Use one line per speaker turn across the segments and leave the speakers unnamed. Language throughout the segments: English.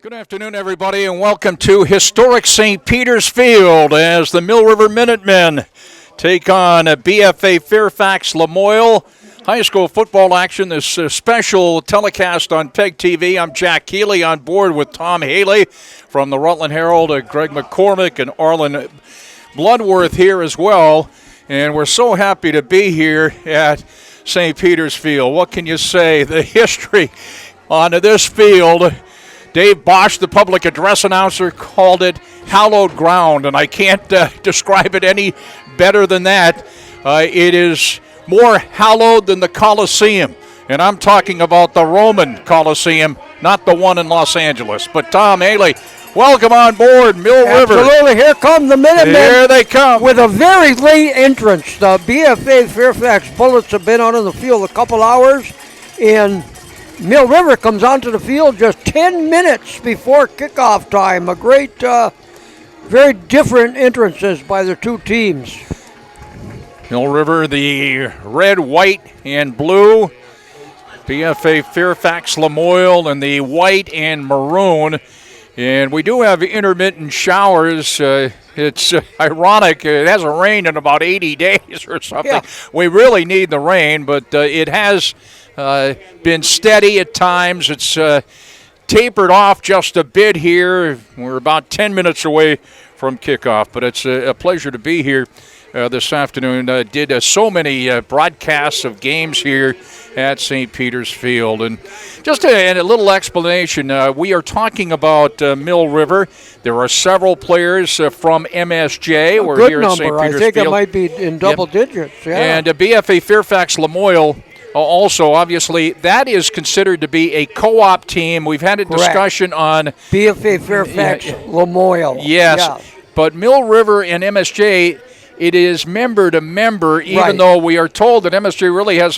Good afternoon, everybody, and welcome to historic St. Peter's Field as the Mill River Minutemen take on BFA Fairfax Lamoille. High school football action, this special telecast on PEGTV. I'm Jack Keeley on board with Tom Haley from the Rutland Herald, Greg McCormick, and Arlen Bloodworth here as well. And we're so happy to be here at St. Peter's Field. What can you say? The history on this field. Dave Bosch, the public address announcer, called it hallowed ground, and I can't describe it any better than that. It is more hallowed than the Coliseum, and I'm talking about the Roman Coliseum, not the one in Los Angeles. But Tom Haley, welcome on board Mill River.
Absolutely, here come the Minutemen.
Here they come.
With a very late entrance. The BFA Fairfax Bullets have been out on the field a couple hours, and Mill River comes onto the field just 10 minutes before kickoff time. A great, very different entrances by the two teams.
Mill River, the red, white, and blue. BFA Fairfax Lamoille in the white and maroon. And we do have intermittent showers. It's ironic. It hasn't rained in about 80 days or something. Yeah. We really need the rain, but it has been steady at times. It's tapered off just a bit here. We're about 10 minutes away from kickoff, but it's a pleasure to be here this afternoon. Did so many broadcasts of games here at St. Peter's Field. And just a little explanation, we are talking about Mill River. There are several players from MSJ.
We're good here number. At St. Peter's Field. I think it might be in double digits. Yeah.
And BFA Fairfax Lamoille also, obviously, that is considered to be a co-op team. We've had a discussion on
BFA Fairfax Lamoille.
Yes, but Mill River and MSJ, it is member to member, even though we are told that MSJ really has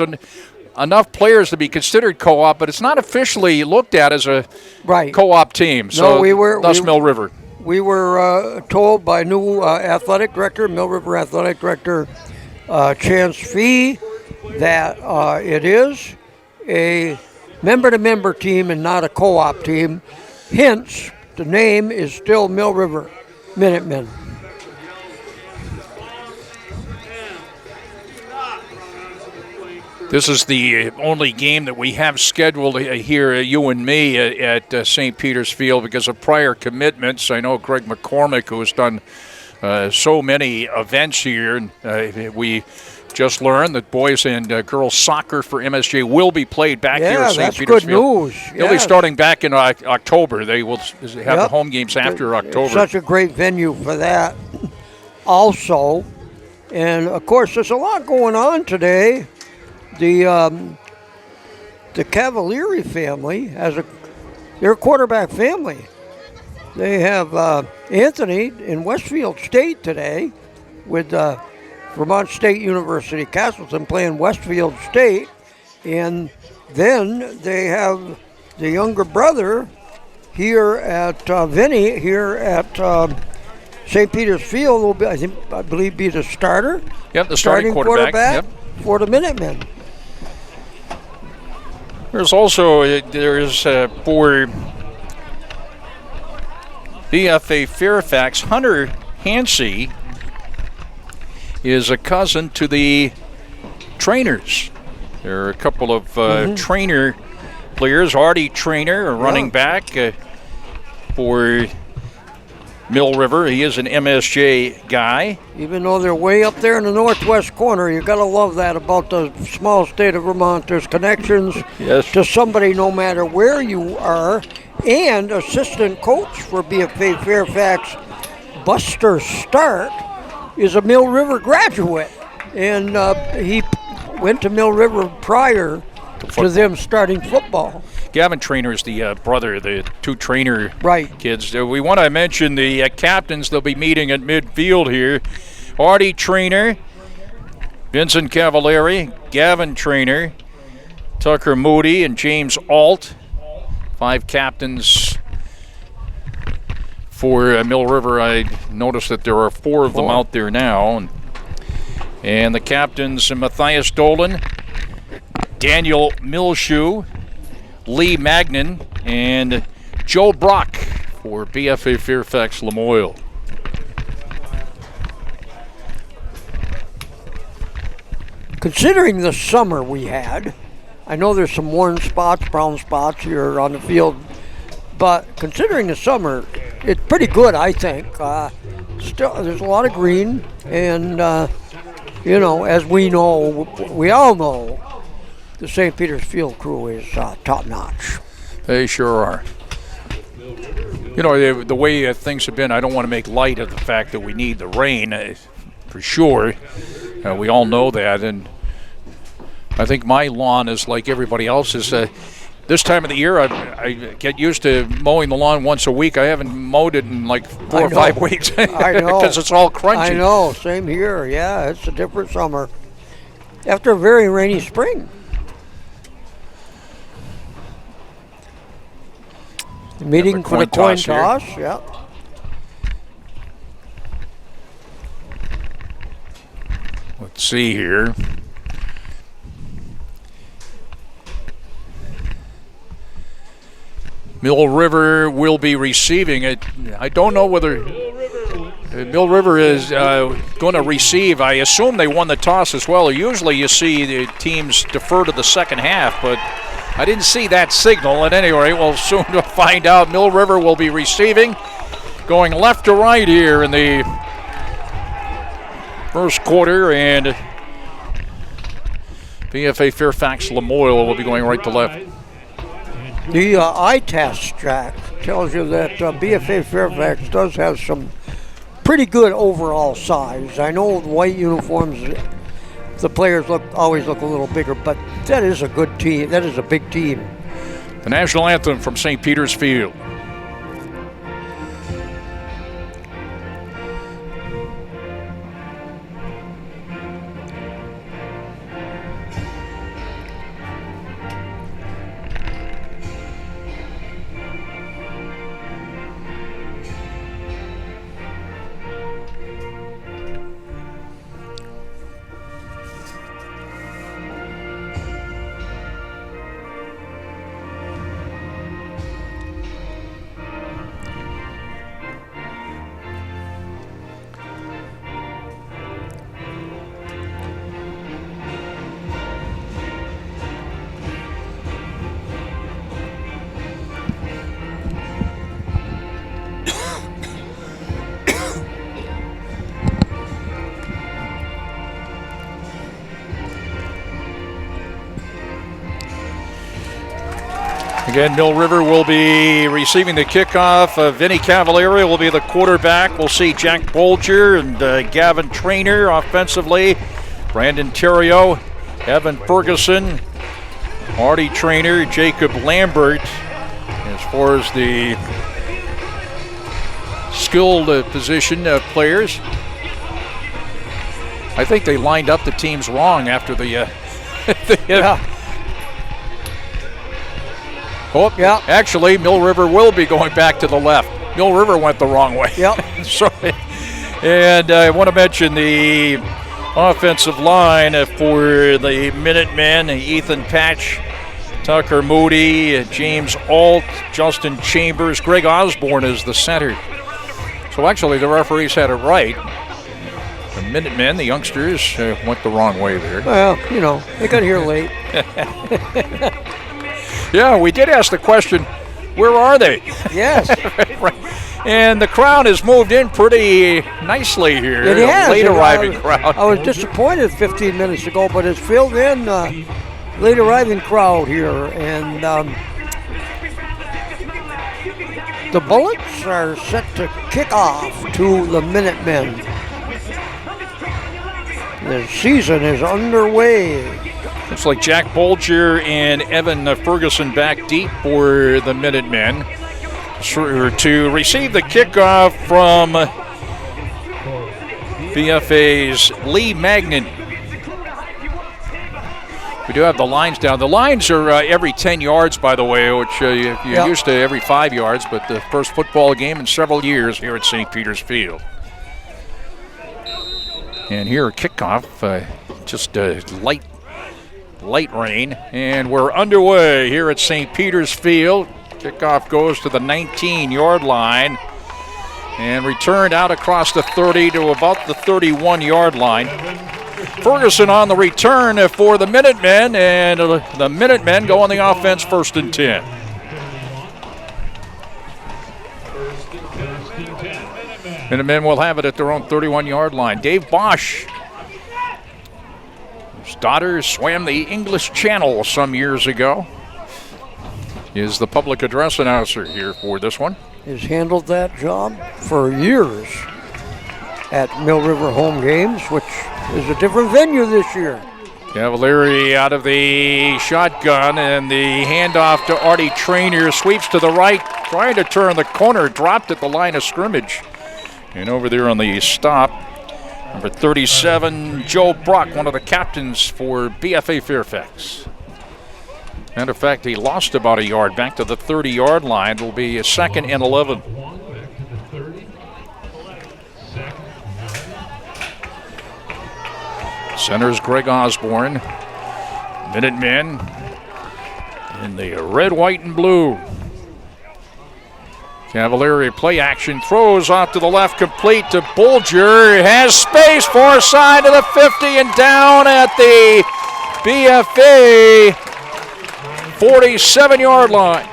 enough players to be considered co-op, but it's not officially looked at as a co-op team. So thus Mill River.
We were told by new athletic director, Mill River athletic director Chance Fee, that it is a member-to-member team and not a co-op team. Hence, the name is still Mill River Minutemen.
This is the only game that we have scheduled here, you and me, at St. Peter's Field because of prior commitments. I know Greg McCormick, who has done so many events here, and we just learned that boys and girls soccer for MSJ will be played back here at St. Peter's Field.
Yeah, that's good news.
They'll be starting back in October. They will have the home games after October.
Such a great venue for that also. And, of course, there's a lot going on today. The Cavalieri family they're a quarterback family. They have Anthony in Westfield State today with Vermont State University Castleton playing Westfield State, and then they have the younger brother here at Vinny here at St. Peter's Field will be, I believe, be the starter.
Yep, the starting quarterback
for the Minutemen.
There's also for BFA Fairfax, Hunter Hansey is a cousin to the trainers. There are a couple of trainer players. Artie Trainer, a running back for Mill River. He is an MSJ guy.
Even though they're way up there in the northwest corner, you got to love that about the small state of Vermont. There's connections to somebody no matter where you are. And assistant coach for BFA Fairfax, Buster Stark, is a Mill River graduate. And he went to Mill River prior to them starting football.
Gavin Trainer is the brother, the two Trainer kids. We want to mention the captains. They'll be meeting at midfield here. Artie Trainer, Vincent Cavalieri, Gavin Trainer, Tucker Moody, and James Alt. 5 captains for Mill River. I noticed that there are 4 of them out there now. And the captains, Matthias Dolan, Daniel Milshoe, Lee Magnan, and Joe Brock for BFA Fairfax Lamoille.
Considering the summer we had, I know there's some worn spots, brown spots here on the field, but considering the summer, it's pretty good, I think. Still, there's a lot of green, and as we all know, the St. Peter's Field crew is top-notch.
They sure are. The way things have been, I don't want to make light of the fact that we need the rain, for sure. We all know that, and I think my lawn is like everybody else's. This time of the year, I get used to mowing the lawn once a week. I haven't mowed it in like 4 or 5 weeks.
I know.
Because it's all crunchy.
I know, same here. Yeah, it's a different summer. After a very rainy spring. Meeting for the coin toss, yeah.
Let's see here. Mill River will be receiving it. I don't know whether Mill River is going to receive. I assume they won the toss as well. Usually you see the teams defer to the second half, but I didn't see that signal. At any rate, we'll soon find out. Mill River will be receiving, going left to right here in the first quarter, and BFA Fairfax Lamoille will be going right to left.
The eye test, Jack, tells you that BFA Fairfax does have some pretty good overall size. I know the white uniforms, the players always look a little bigger, but that is a good team. That is a big team.
The national anthem from St. Peter's Field. Again, Mill River will be receiving the kickoff. Vinny Cavalieri will be the quarterback. We'll see Jack Bolger and Gavin Trainer offensively. Brandon Terrio, Evan Ferguson, Marty Trainer, Jacob Lambert. As far as the skilled position players, I think they lined up the teams wrong after the
yeah.
Oh, yeah. Actually, Mill River will be going back to the left. Mill River went the wrong way.
Yep.
Sorry. And I want to mention the offensive line for the Minutemen: Ethan Patch, Tucker Moody, James Alt, Justin Chambers, Greg Osborne is the center. So actually, the referees had it right. The Minutemen, the youngsters, went the wrong way there.
Well, they got here late.
Yeah, we did ask the question, where are they?
Yes.
Right. And the crowd has moved in pretty nicely here.
It has.
Late arriving crowd.
I was disappointed 15 minutes ago, but it's filled in. Late arriving crowd here. And the Bullets are set to kick off to the Minutemen. The season is underway.
Looks like Jack Bolger and Evan Ferguson back deep for the Minutemen to receive the kickoff from BFA's Lee Magnan. We do have the lines down. The lines are every 10 yards, by the way, which you're used to every 5 yards, but the first football game in several years here at St. Peter's Field. And here, kickoff, just light rain, and we're underway here at St. Peter's Field. Kickoff goes to the 19-yard line and returned out across the 30 to about the 31-yard line. Ferguson on the return for the Minutemen, and the Minutemen go on the offense, 1st and 10. Minutemen will have it at their own 31-yard line. Dave Bosch, his daughter swam the English Channel some years ago, is the public address announcer here for this one.
Has handled that job for years at Mill River home games, which is a different venue this year.
Cavalieri out of the shotgun, and the handoff to Artie Trainer, sweeps to the right, trying to turn the corner, dropped at the line of scrimmage. And over there on the stop, number 37, Joe Brock, one of the captains for BFA Fairfax. Matter of fact, he lost about a yard back to the 30-yard line. It'll be a 2nd and 11. Center's Greg Osborne. Minutemen in the red, white, and blue. Cavalieri play action, throws off to the left, complete to Bulger. Has space, far side of the 50 and down at the BFA 47-yard line.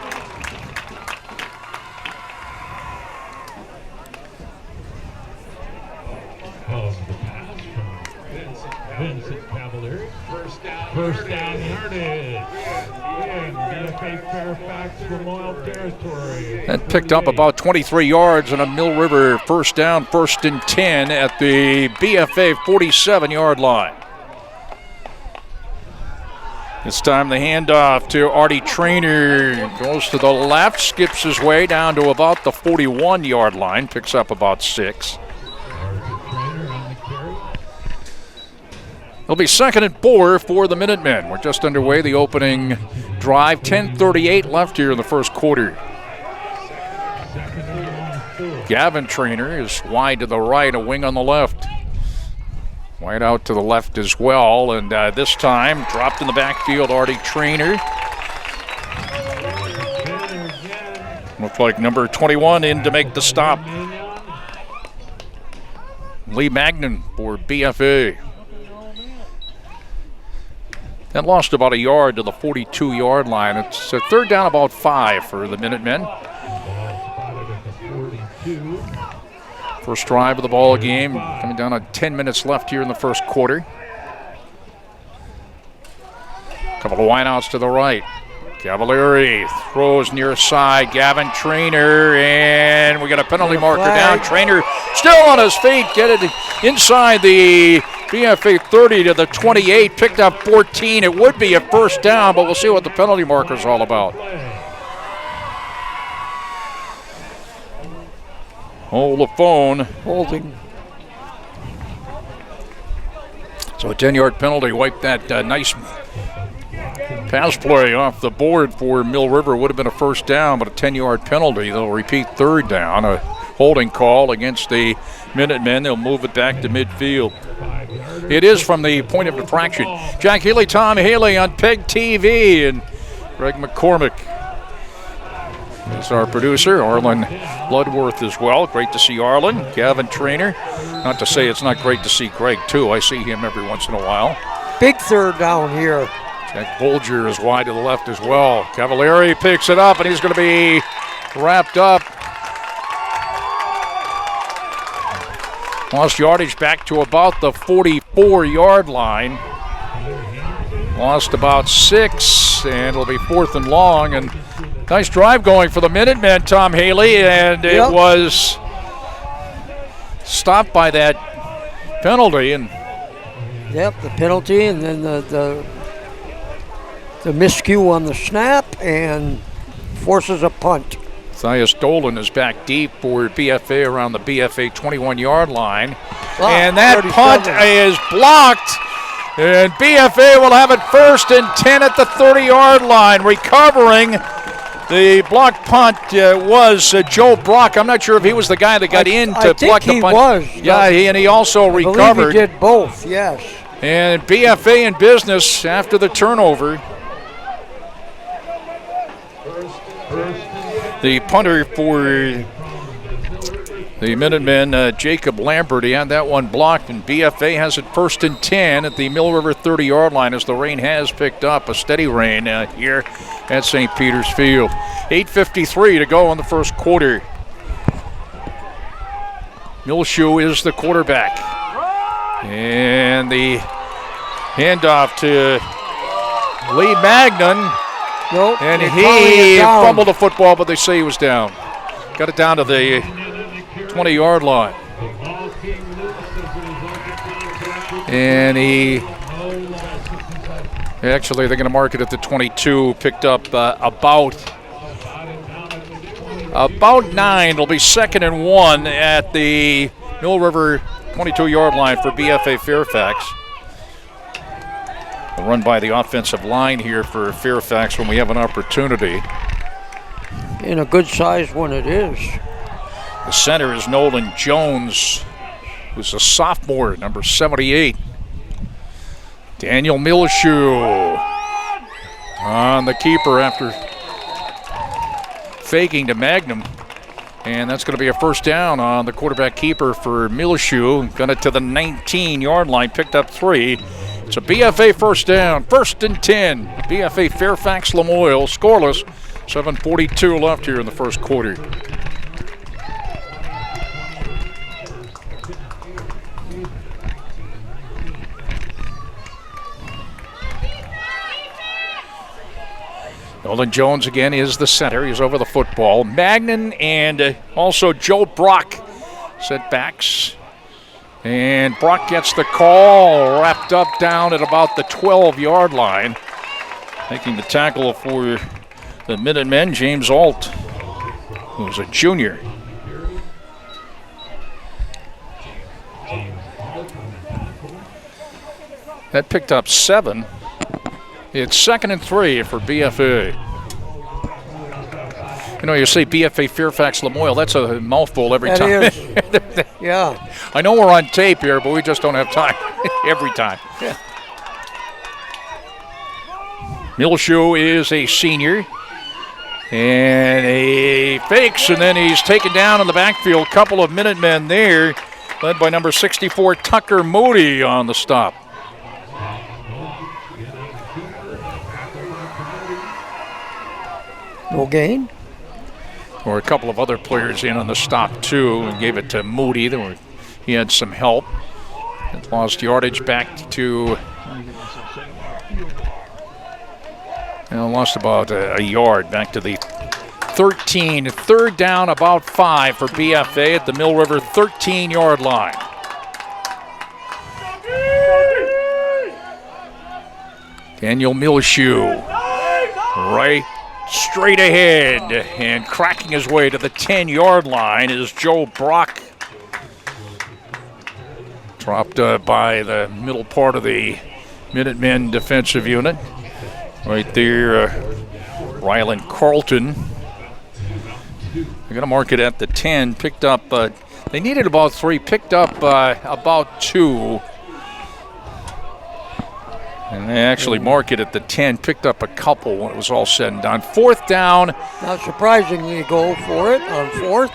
Vincent Cavalieri, first down yardage. BFA Fairfax Memorial territory.
That picked up about 23 yards on a Mill River first down, 1st and 10 at the BFA 47-yard line. This time the handoff to Artie Trainer, goes to the left, skips his way down to about the 41-yard line, picks up about 6. It'll be 2nd and 4 for the Minutemen. We're just underway the opening drive. 10:38 left here in the first quarter. Gavin Trainer is wide to the right, a wing on the left. Wide out to the left as well, and this time dropped in the backfield, Artie Trainer. Looks like number 21 in to make the stop. Lee Magnan for BFA. That lost about a yard to the 42-yard line. It's a 3rd down, about 5 for the Minutemen. First drive of the ball game, coming down on 10 minutes left here in the first quarter. A couple of wideouts to the right. Cavalieri throws near side. Gavin Trainer, and we got a penalty marker down. Trainer still on his feet, get it inside the BFA 30 to the 28, picked up 14. It would be a first down, but we'll see what the penalty marker is all about. Hold the phone.
Holding.
So a 10-yard penalty wiped that nice pass play off the board for Mill River. Would have been a first down, but a 10-yard penalty. They'll repeat 3rd down. A holding call against the Minutemen. They'll move it back to midfield. It is from the point of infraction. Jack Healy, Tom Haley on PEGTV, and Greg McCormick is our producer. Arlen Bloodworth as well. Great to see Arlen. Gavin Trainer. Not to say it's not great to see Greg, too. I see him every once in a while.
Big 3rd down here.
Jack Bulger is wide to the left as well. Cavalieri picks it up, and he's going to be wrapped up. Lost yardage back to about the 44-yard line. Lost about 6, and it'll be 4th and long. And nice drive going for the Minutemen, Tom Haley, and it was stopped by that penalty. And
the penalty, and then the miscue on the snap, and forces a punt.
Thias Dolan is back deep for BFA around the BFA 21-yard line. And that 37. Punt is blocked. And BFA will have it 1st and 10 at the 30-yard line. Recovering the blocked punt was Joe Brock. I'm not sure if he was the guy that got in to block the punt.
I think he was.
Yeah, and he also recovered.
I believe he did both, yes.
And BFA in business after the turnover.
First
The punter for the Minutemen, Jacob Lambert, he had that one blocked, and BFA has it 1st and 10 at the Mill River 30-yard line as the rain has picked up, a steady rain here at St. Peter's Field. 8:53 to go in the first quarter. Milshu is the quarterback. And the handoff to Lee Magnan.
Nope,
And
they're calling it
he
down.
fumbled the football, but they say he was down. Got it down to the 20-yard line. And actually, they're going to mark it at the 22. Picked up about 9. It'll be 2nd and 1 at the Mill River 22-yard line for BFA Fairfax. A run by the offensive line here for Fairfax when we have an opportunity.
And a good size one it is.
The center is Nolan Jones, who's a sophomore, number 78. Daniel Milshu on the keeper after faking to Magnum. And that's going to be a first down on the quarterback keeper for Milshu. Got it to the 19-yard line, picked up 3. It's a BFA first down, 1st and 10. BFA Fairfax Lamoille, scoreless. 7:42 left here in the first quarter. Nolan Jones again is the center. He's over the football. Magnan and also Joe Brock setbacks. And Brock gets the call, wrapped up down at about the 12-yard line. Making the tackle for the Minutemen, James Alt, who's a junior. That picked up 7. It's 2nd and 3 for BFA. You know, you say BFA Fairfax Lamoille, that's a mouthful every time.
That is. Yeah.
I know we're on tape here, but we just don't have time every time.
Yeah.
Milshu is a senior. And he fakes, and then he's taken down in the backfield. Couple of Minutemen there, led by number 64, Tucker Moody on the stop.
No gain.
Or a couple of other players in on the stop, too, and gave it to Moody. He had some help. It lost yardage back to... lost about a yard back to the 13. 3rd down, about 5 for BFA at the Mill River 13-yard line. Daniel Milshu right straight ahead and cracking his way to the 10-yard line is Joe Brock. Dropped by the middle part of the Minutemen defensive unit. Right there, Ryland Carlton. They're going to mark it at the 10. Picked up, they needed about 3, picked up about 2. And they actually mark it at the 10, picked up a couple when it was all said and done. 4th down.
Not surprisingly, go for it on 4th.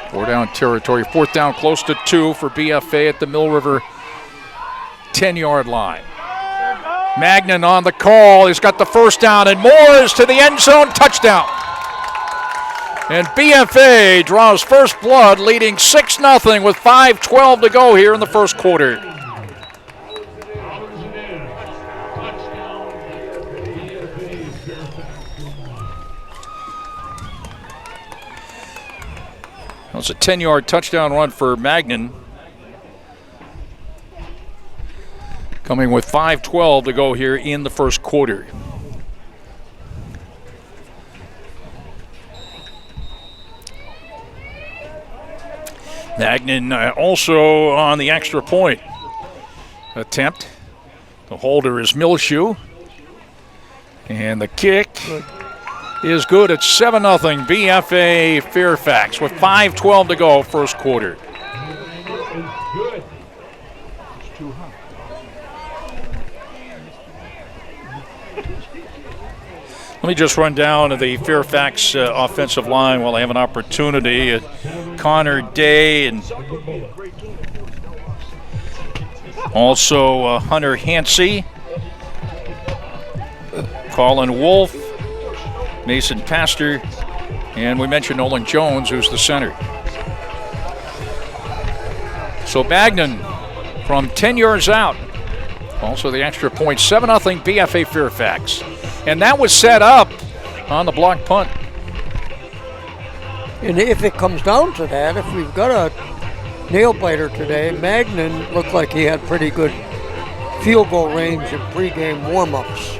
4-down territory. 4th down, close to 2 for BFA at the Mill River 10-yard line. Magnan on the call. He's got the first down, and Moore is to the end zone. Touchdown. And BFA draws first blood, leading 6-0 with 5:12 to go here in the first quarter. It's a 10-yard touchdown run for Magnan. Coming with 5:12 to go here in the first quarter. Magnan also on the extra point attempt. The holder is Milshu. And the kick is good at 7-0 BFA Fairfax with 5:12 to go first quarter. Let me just run down the Fairfax offensive line while I have an opportunity. Connor Day and also Hunter Hansey, Colin Wolf, Mason Pastor, and we mentioned Nolan Jones, who's the center. So Magnan from 10 yards out. Also the extra point, 7-0 BFA Fairfax. And that was set up on the block punt.
And if it comes down to that, if we've got a nail-biter today, Magnan looked like he had pretty good field goal range in pregame warm-ups.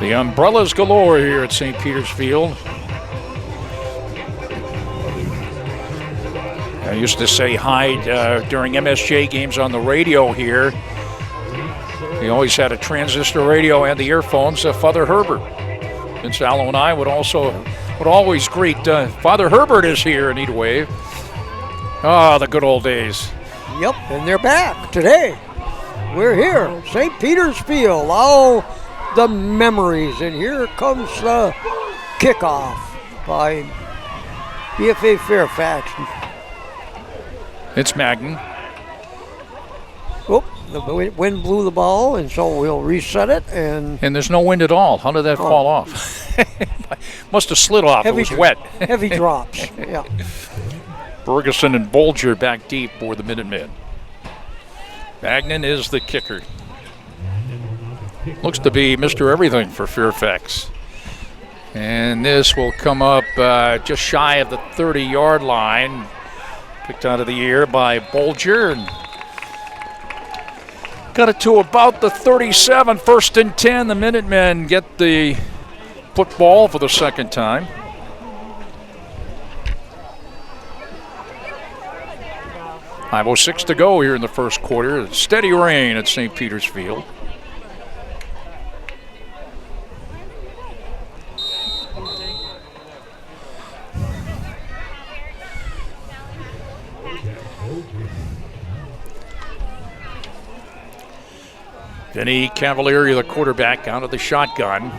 The umbrellas galore here at St. Peter's Field. I used to say hi during MSJ games on the radio here. He always had a transistor radio and the earphones. Father Herbert. Vince Allo and I would always greet Father Herbert is here, and he'd wave. Ah, the good old days.
Yep, and they're back today. We're here, St. Peter's Field. All the memories, and here comes the kickoff by BFA Fairfax.
It's Magnan.
Oh, the wind blew the ball, and so we'll reset it. And
there's no wind at all. How did that fall off? Must have slid off. It was wet.
Heavy drops. Yeah.
Ferguson and Bolger back deep for the Minutemen. Magnan is the kicker. Looks to be Mr. Everything for Fairfax. And this will come up just shy of the 30-yard line. Picked out of the air by Bolger and got it to about the 37, 1st and 10. The Minutemen get the football for the second time. .506 to go here in the first quarter. Steady rain at St. Peter's Field. Vinny Cavalieri, the quarterback, out of the shotgun.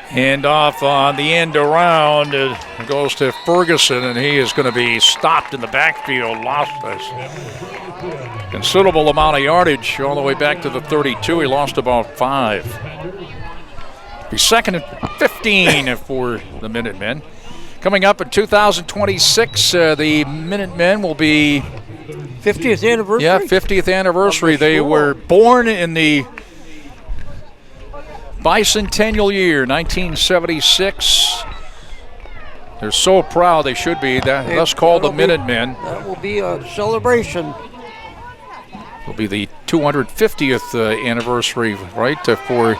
Hand off on the end around. It goes to Ferguson, and he is going to be stopped in the backfield. Lost a considerable amount of yardage all the way back to the 32. He lost about 5. Be 2nd and 15 for the Minutemen. Coming up in 2026, the Minutemen will be
50th anniversary?
Yeah, 50th anniversary. They were born in the bicentennial year, 1976. They're so proud, they should be. Thus called the Minutemen.
That will be a celebration.
It'll be the 250th anniversary, right, for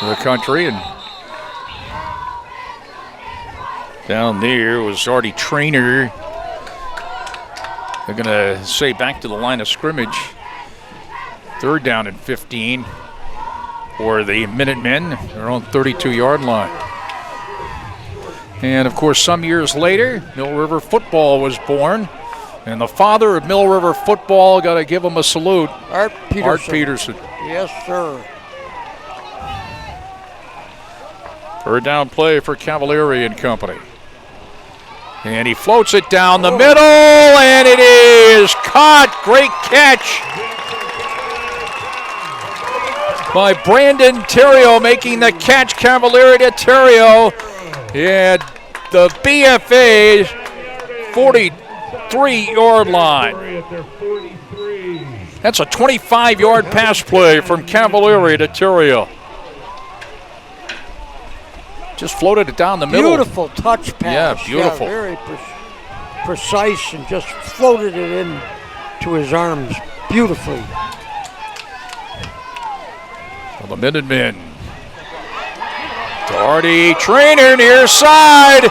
the country. And down there was Artie Trainer. They're going to say back to the line of scrimmage. 3rd down and 15 for the Minutemen, their own 32-yard line. And, of course, some years later, Mill River football was born. And the father of Mill River football, got to give him a salute.
Art Peterson.
Art Peterson.
Yes, sir.
3rd down play for Cavalieri and company. And he floats it down the middle, and it is caught. Great catch by Brandon Terrio, making the catch. Cavalieri to Terrio. And the BFA's 43-yard line. That's a 25-yard pass play from Cavalieri to Terrio. Just floated it down the middle.
Beautiful touch pass.
Yeah, beautiful.
Yeah, very precise, and just floated it in to his arms beautifully.
Well, the Minutemen. Artie Trainer near side.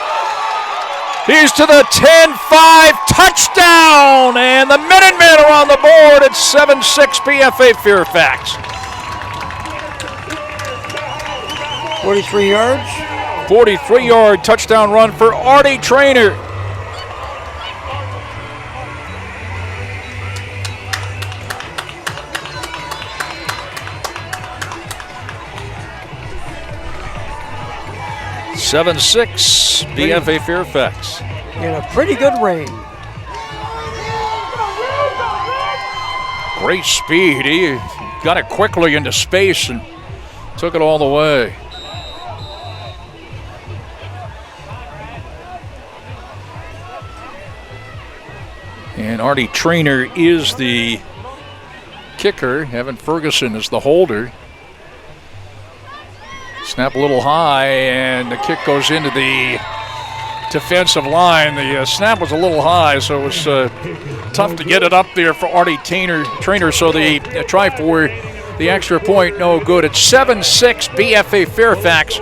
He's to the 10-5 touchdown, and the Minutemen are on the board at 7-6 BFA Fairfax.
43 yards.
43-yard touchdown run for Artie Trainer. 7-6 BFA Fairfax.
In a pretty good rain.
Great speed. He got it quickly into space and took it all the way. And Artie Traynor is the kicker. Evan Ferguson is the holder. Snap a little high, and the kick goes into the defensive line. The snap was a little high, so it was tough to get it up there for Artie Traynor. So the try for the extra point, no good. It's 7-6 BFA Fairfax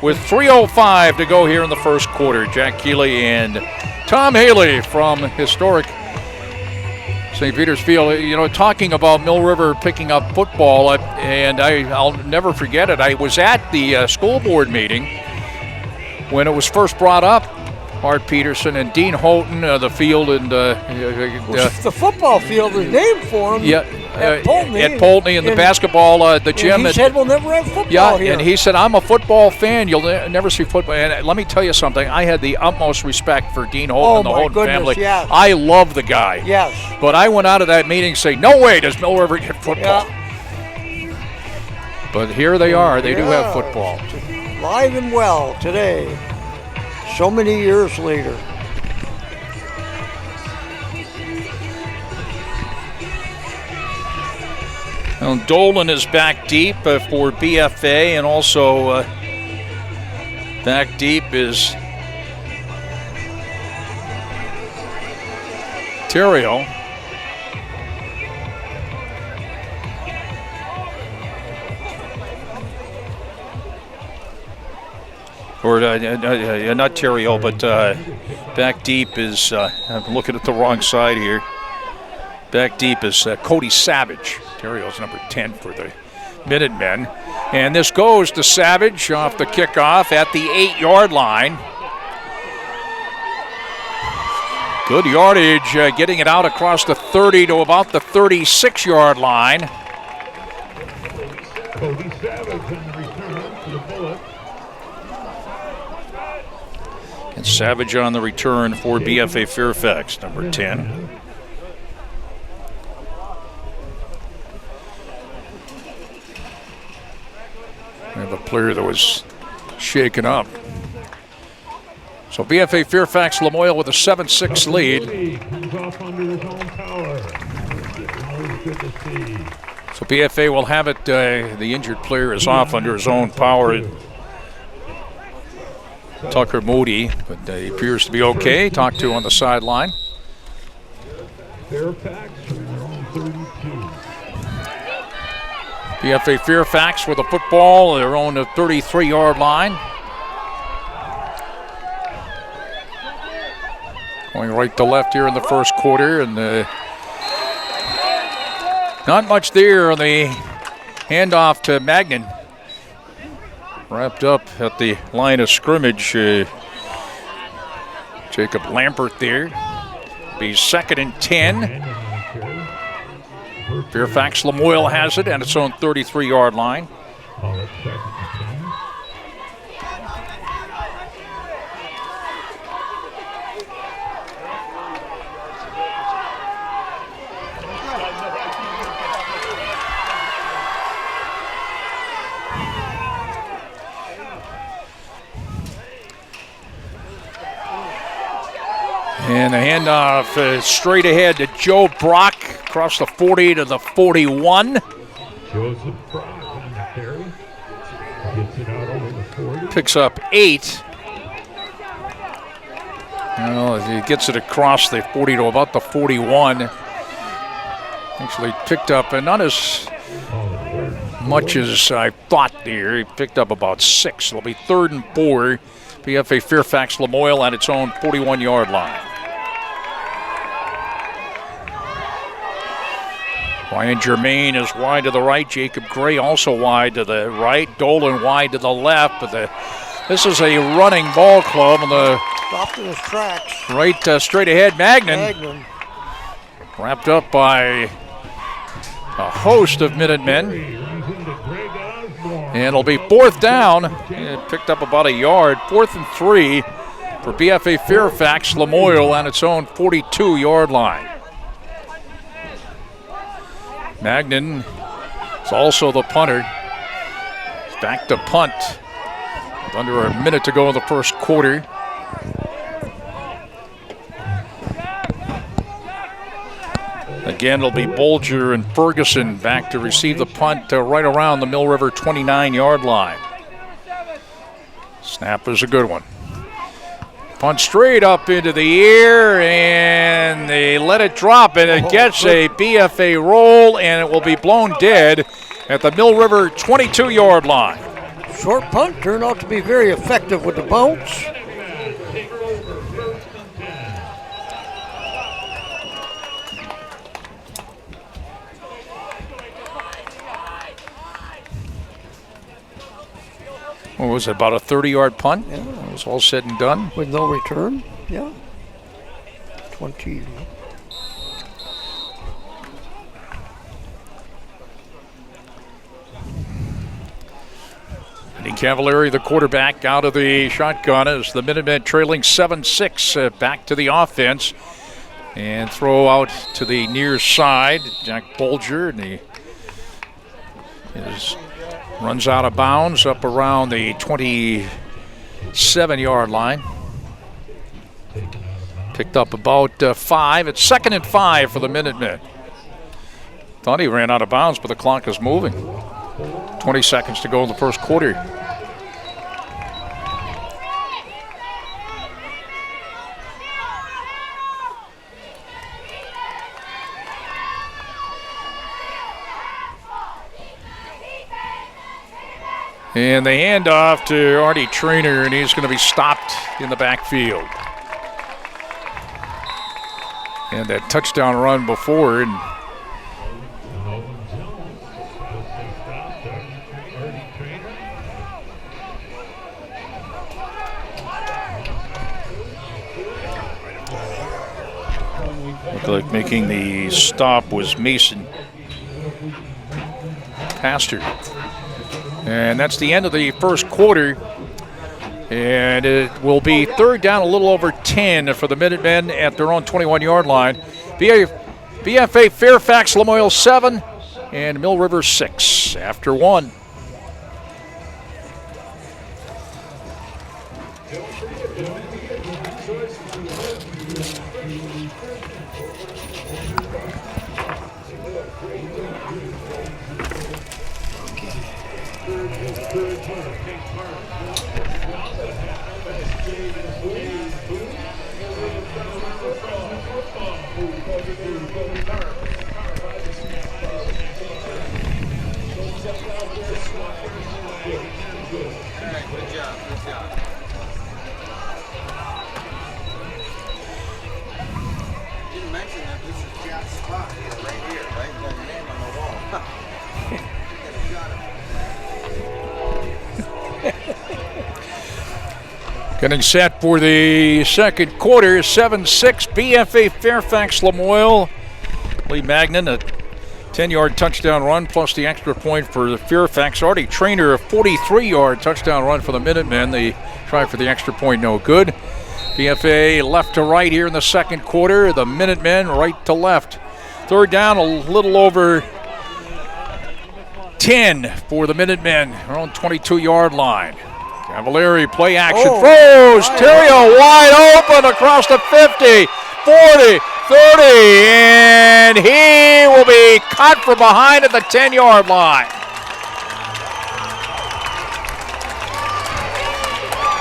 with 3:05 to go here in the first quarter. Jack Keeley and Tom Haley from historic St. Peter's Field. You know, talking about Mill River picking up football, and I'll never forget it. I was at the school board meeting when it was first brought up. Art Peterson and Dean Houghton, the field, and
the football field is named for him.
Yeah,
at Poultney.
At Poultney, and the basketball, the gym.
He said we'll never have football here.
And he said, I'm a football fan. You'll never see football. And let me tell you something. I had the utmost respect for Dean Houghton and the Houghton family.
Yes.
I love the guy.
Yes.
But I went out of that meeting saying, no way does Mill River get football.
Yeah.
But here they are. They do have football.
Live and well today, so many years later.
Well, Dolan is back deep for BFA, and also back deep is Terrio. Or not Terrio, but back deep is, I'm looking at the wrong side here. Back deep is Cody Savage. Terrio's number 10 for the Minutemen. And this goes to Savage off the kickoff at the 8-yard line. Good yardage, getting it out across the 30 to about the 36-yard line.
Cody Savage on the return for the Bullet.
And Savage on the return for BFA Fairfax, number 10. We have a player that was shaken up. So BFA Fairfax Lamoille with a 7-6 lead.
Comes off under his own power. Always good to see.
So BFA will have it. The injured player is off under his own power. Tucker Moody, but he appears to be okay. Talked to on the sideline.
Fairfax from their own 32.
BFA Fairfax with a football, their own 33-yard line. Going right to left here in the first quarter, and not much there on the handoff to Magnan. Wrapped up at the line of scrimmage. Jacob Lampert there. Be 2nd and 10. Fairfax Lamoille has it at its own 33-yard line. And the handoff is straight ahead to Joe Brock across the 40 to the 41.
Joseph Brock on the carry. Gets it out over the 40.
Picks up 8. Well, he gets it across the 40 to about the 41. Actually picked up, and not as much as I thought there. He picked up about 6. It'll be 3rd and 4. BFA Fairfax Lamoille at its own 41-yard line. Ryan Germain is wide to the right. Jacob Gray also wide to the right. Dolan wide to the left. But this is a running ball club. On the
stopped in his tracks.
Right straight ahead, Magnan. Wrapped up by a host of Minutemen. And it'll be 4th down. It picked up about a yard. 4th and 3 for BFA Fairfax Lamoille on its own 42-yard line. Magnan is also the punter. He's back to punt with under a minute to go in the first quarter. Again, it'll be Bolger and Ferguson back to receive the punt right around the Mill River 29-yard line. Snap is a good one. Punt straight up into the air, and they let it drop, and it gets a BFA roll, and it will be blown dead at the Mill River 22-yard line.
Short punt turned out to be very effective with the bounce.
What was it, about a 30-yard punt? Yeah. It was all said and done.
With no return, yeah. 20.
Eddie Cavalieri, the quarterback, out of the shotgun as the Minutemen trailing 7-6 back to the offense. And throw out to the near side. Jack Bolger, and he runs out of bounds up around the 27-yard line. Picked up about 5. It's 2nd and 5 for the Minutemen. Thought he ran out of bounds, but the clock is moving. 20 seconds to go in the first quarter. And the handoff to Artie Trainer, and he's going to be stopped in the backfield. And that touchdown run before, and looked like making the stop was Mason Pastor. And that's the end of the first quarter. And it will be 3rd down, a little over 10 for the Minutemen at their own 21-yard line. BFA Fairfax Lamoille 7 and Mill River 6 after 1. Getting set for the second quarter, 7-6, BFA Fairfax Lamoille. Lee Magnan, a 10-yard touchdown run plus the extra point for the Fairfax. Artie Trainer, a 43-yard touchdown run for the Minutemen. They try for the extra point, no good. BFA left to right here in the second quarter. The Minutemen right to left. 3rd down, a little over 10 for the Minutemen. Around 22-yard line. Cavalieri play action, throws, Terrio wide open across the 50, 40, 30, and he will be caught from behind at the 10-yard line.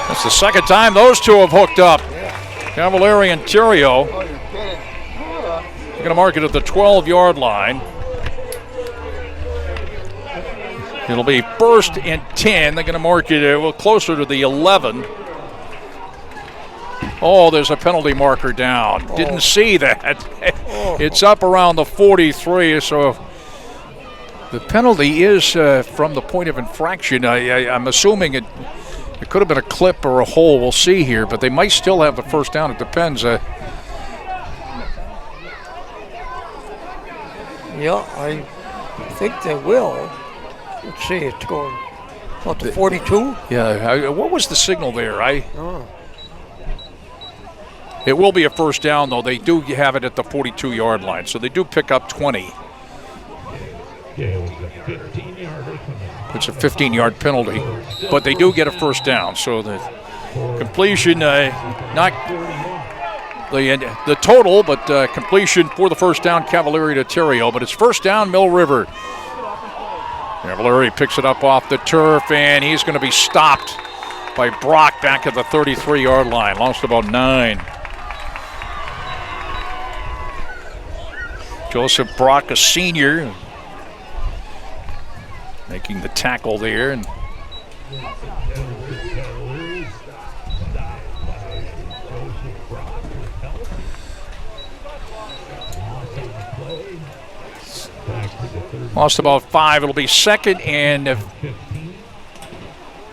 That's the second time those two have hooked up. Cavalieri and Terrio. They're going to mark it at the 12-yard line. It'll be 1st and 10. They're going to mark it a little closer to the 11. Oh, there's a penalty marker down. Didn't see that. It's up around the 43, so the penalty is from the point of infraction. I'm assuming it could have been a clip or a hole. We'll see here, but they might still have the first down. It depends.
Yeah, I think they will. Let's see, it's going What, the 42?
Yeah, what was the signal there?
Oh.
It will be a first down, though. They do have it at the 42-yard line, so they do pick up 20.
Yeah, it was a 15-yarder.
It's a 15-yard penalty, but they do get a first down. So the completion, not the total, but completion for the first down, Cavalieri to Terrio. But it's first down, Mill River. Cavalieri picks it up off the turf, and he's going to be stopped by Brock back at the 33-yard line. Lost about 9. Joseph Brock, a senior, making the tackle there. And lost about 5. It'll be second and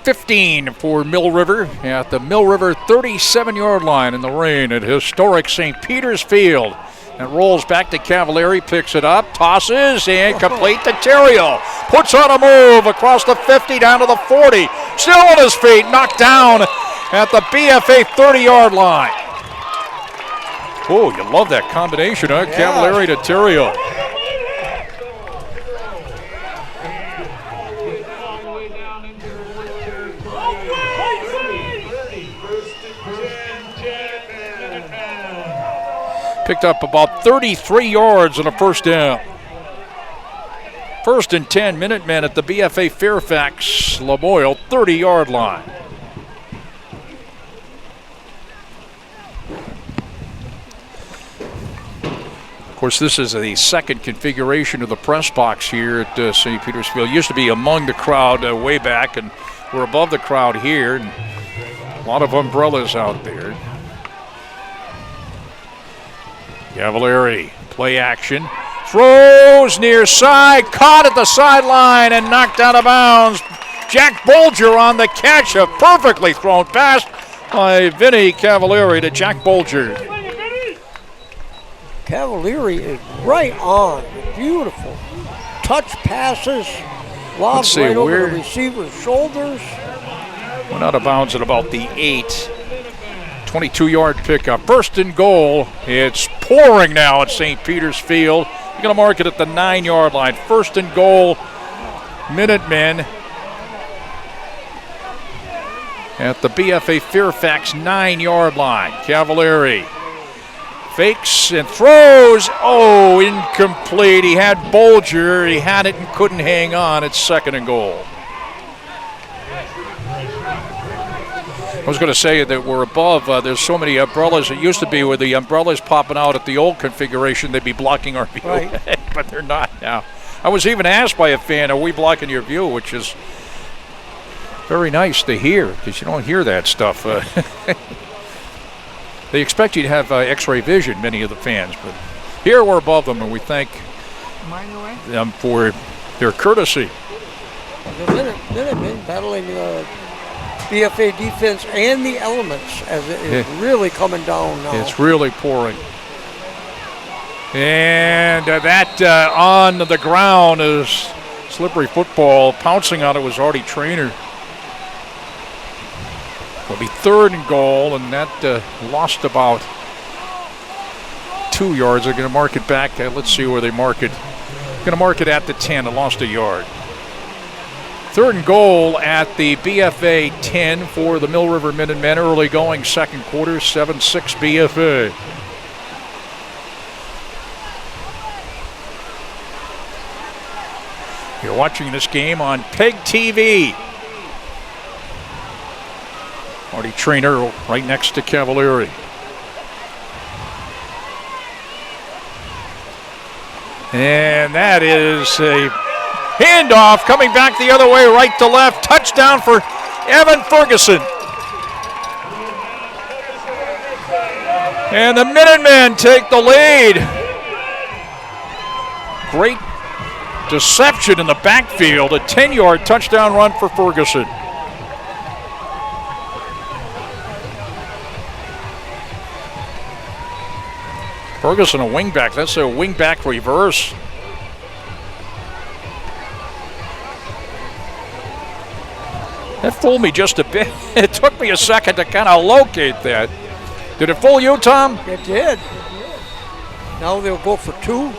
15 for Mill River at the Mill River 37-yard line in the rain at historic St. Peter's Field. And rolls back to Cavalieri, picks it up, tosses, and complete to Terrio. Puts on a move across the 50 down to the 40. Still on his feet, knocked down at the BFA 30-yard line. Oh, you love that combination, huh? Yeah. Cavalieri to Terrio. Picked up about 33 yards on a first down. First and 10, Minutemen at the BFA Fairfax Lamoille 30-yard line. Of course, this is the second configuration of the press box here at St. Peter's Field. It used to be among the crowd way back, and we're above the crowd here. And a lot of umbrellas out there. Cavalieri, play action, throws near side, caught at the sideline and knocked out of bounds. Jack Bolger on the catch, a perfectly thrown pass by Vinny Cavalieri to Jack Bolger.
Cavalieri is right on, beautiful. Touch passes, lobs right over the receiver's shoulders.
Went out of bounds at about the 8. 22-yard pickup. First and goal. It's pouring now at St. Peter's Field. You're going to mark it at the 9-yard line. First and goal, Minutemen at the BFA Fairfax 9-yard line. Cavalieri fakes and throws. Oh, incomplete. He had Bolger. He had it and couldn't hang on. It's second and goal. I was going to say that we're above. There's so many umbrellas. It used to be where the umbrellas popping out at the old configuration, they'd be blocking our view. Right. But they're not now. I was even asked by a fan, are we blocking your view? Which is very nice to hear, because you don't hear that stuff. They expect you to have x-ray vision, many of the fans. But here we're above them, and we thank them for their courtesy.
The Minutemen battling BFA defense and the elements as it is really coming down now.
It's really pouring. And that on the ground is slippery football. Pouncing on it was Artie Trainer. It'll be third and goal, and that lost about 2 yards. They're going to mark it back. Let's see where they mark it. Going to mark it at the 10. It lost a yard. Third and goal at the BFA 10 for the Mill River Minutemen. Early going second quarter, 7-6 BFA. You're watching this game on PEGTV. Artie Trainer right next to Cavalieri. And that is a handoff coming back the other way, right to left. Touchdown for Evan Ferguson. And the Minutemen take the lead. Great deception in the backfield. A 10-yard touchdown run for Ferguson. Ferguson, a wingback. That's a wingback reverse. That fooled me just a bit. It took me a second to kind of locate that. Did it fool you, Tom?
It did. Now they'll go for 2.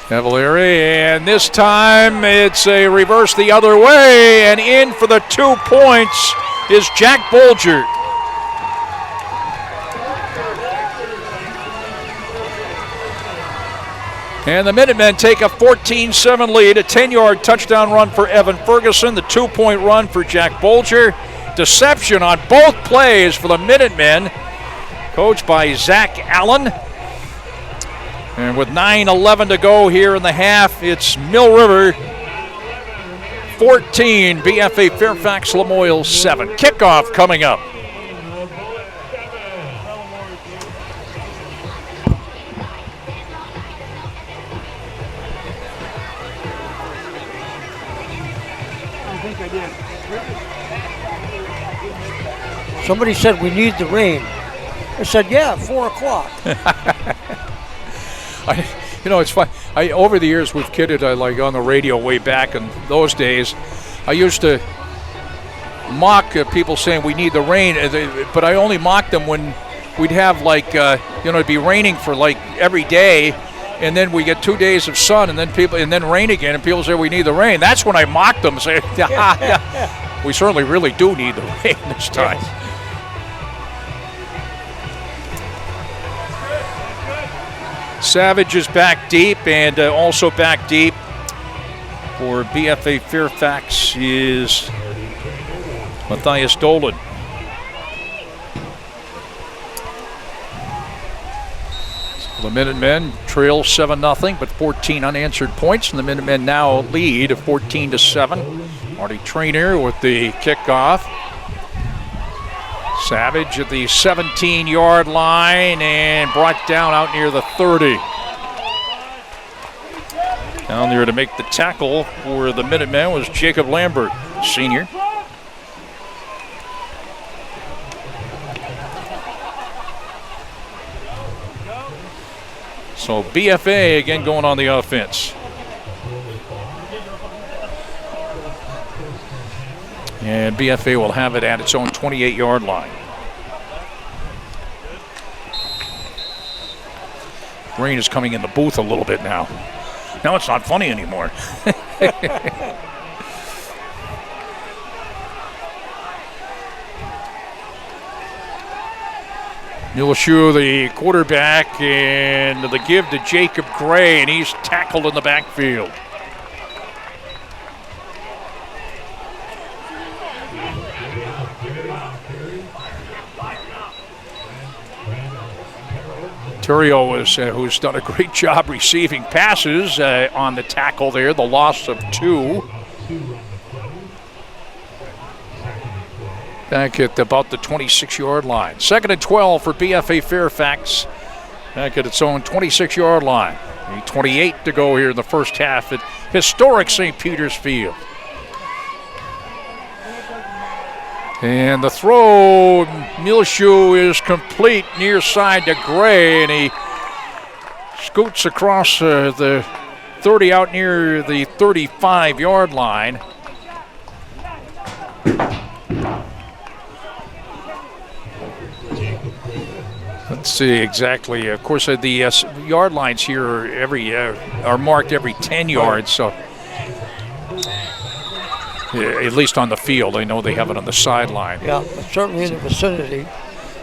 Cavalieri, and this time it's a reverse the other way, and in for the 2 points is Jack Bolger. And the Minutemen take a 14-7 lead, a 10-yard touchdown run for Evan Ferguson, the 2-point run for Jack Bolger. Deception on both plays for the Minutemen, coached by Zach Allen. And with 9:11 to go here in the half, it's Mill River 14, BFA Fairfax Lamoille 7. Kickoff coming up.
Somebody said we need the rain. I said, yeah, 4 o'clock.
It's fun. Over the years we've kidded like on the radio way back in those days. I used to mock people saying we need the rain, but I only mocked them when we'd have it'd be raining for like every day, and then we get 2 days of sun, and then rain again, and people say we need the rain. That's when I mocked them, saying, yeah, we certainly really do need the rain this time. Yes. Savage is back deep, and also back deep for BFA Fairfax is Matthias Dolan. So the Minutemen trail 7-0, but 14 unanswered points, and the Minutemen now lead 14-7. Marty Trainer with the kickoff. Savage at the 17-yard line and brought down out near the 30. Down there to make the tackle for the Minutemen was Jacob Lambert, senior. So BFA again going on the offense. And BFA will have it at its own 28-yard line. Rain is coming in the booth a little bit now. Now it's not funny anymore. Milshu, the quarterback, and the give to Jacob Gray, and he's tackled in the backfield. Terrio who's done a great job receiving passes on the tackle there, the loss of 2. Back at about the 26-yard line. 2nd and 12 for BFA Fairfax. Back at its own 26-yard line. 28 to go here in the first half at historic St. Peter's Field. And the throw, Milshu is complete near side to Gray, and he scoots across the 30 out near the 35-yard line. Let's see exactly. Of course, the yard lines here are marked every 10 yards, so at least on the field. I know they have it on the sideline.
Yeah, but certainly in the vicinity.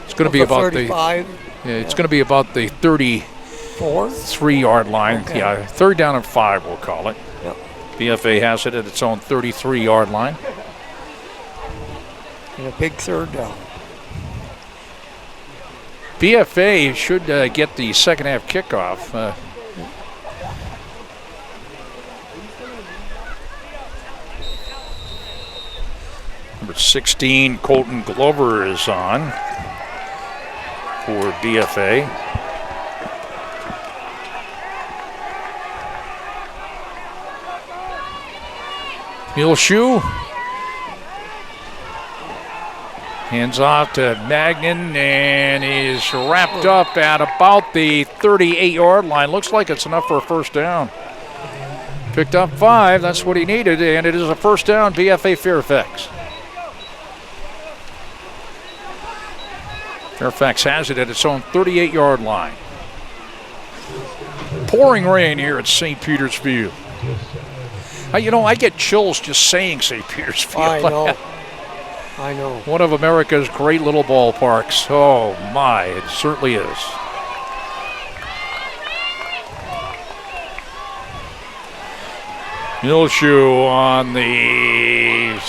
It's going to be about
35.
It's going to be about the 33-yard line. Okay. Yeah, 3rd down and 5, we'll call it.
Yep.
BFA has it at its own 33-yard line.
And a big 3rd down.
BFA should get the second half kickoff. Number 16, Colton Glover is on for BFA. Milshu Hands off to Magnan, and he's wrapped up at about the 38-yard line. Looks like it's enough for a first down. Picked up 5, that's what he needed, and it is a first down, BFA Fairfax. Fairfax has it at its own 38-yard line. Pouring rain here at St. Peter's Field. I get chills just saying St. Peter's Field.
I know. I know.
One of America's great little ballparks. Oh, my, it certainly is. Milshu on the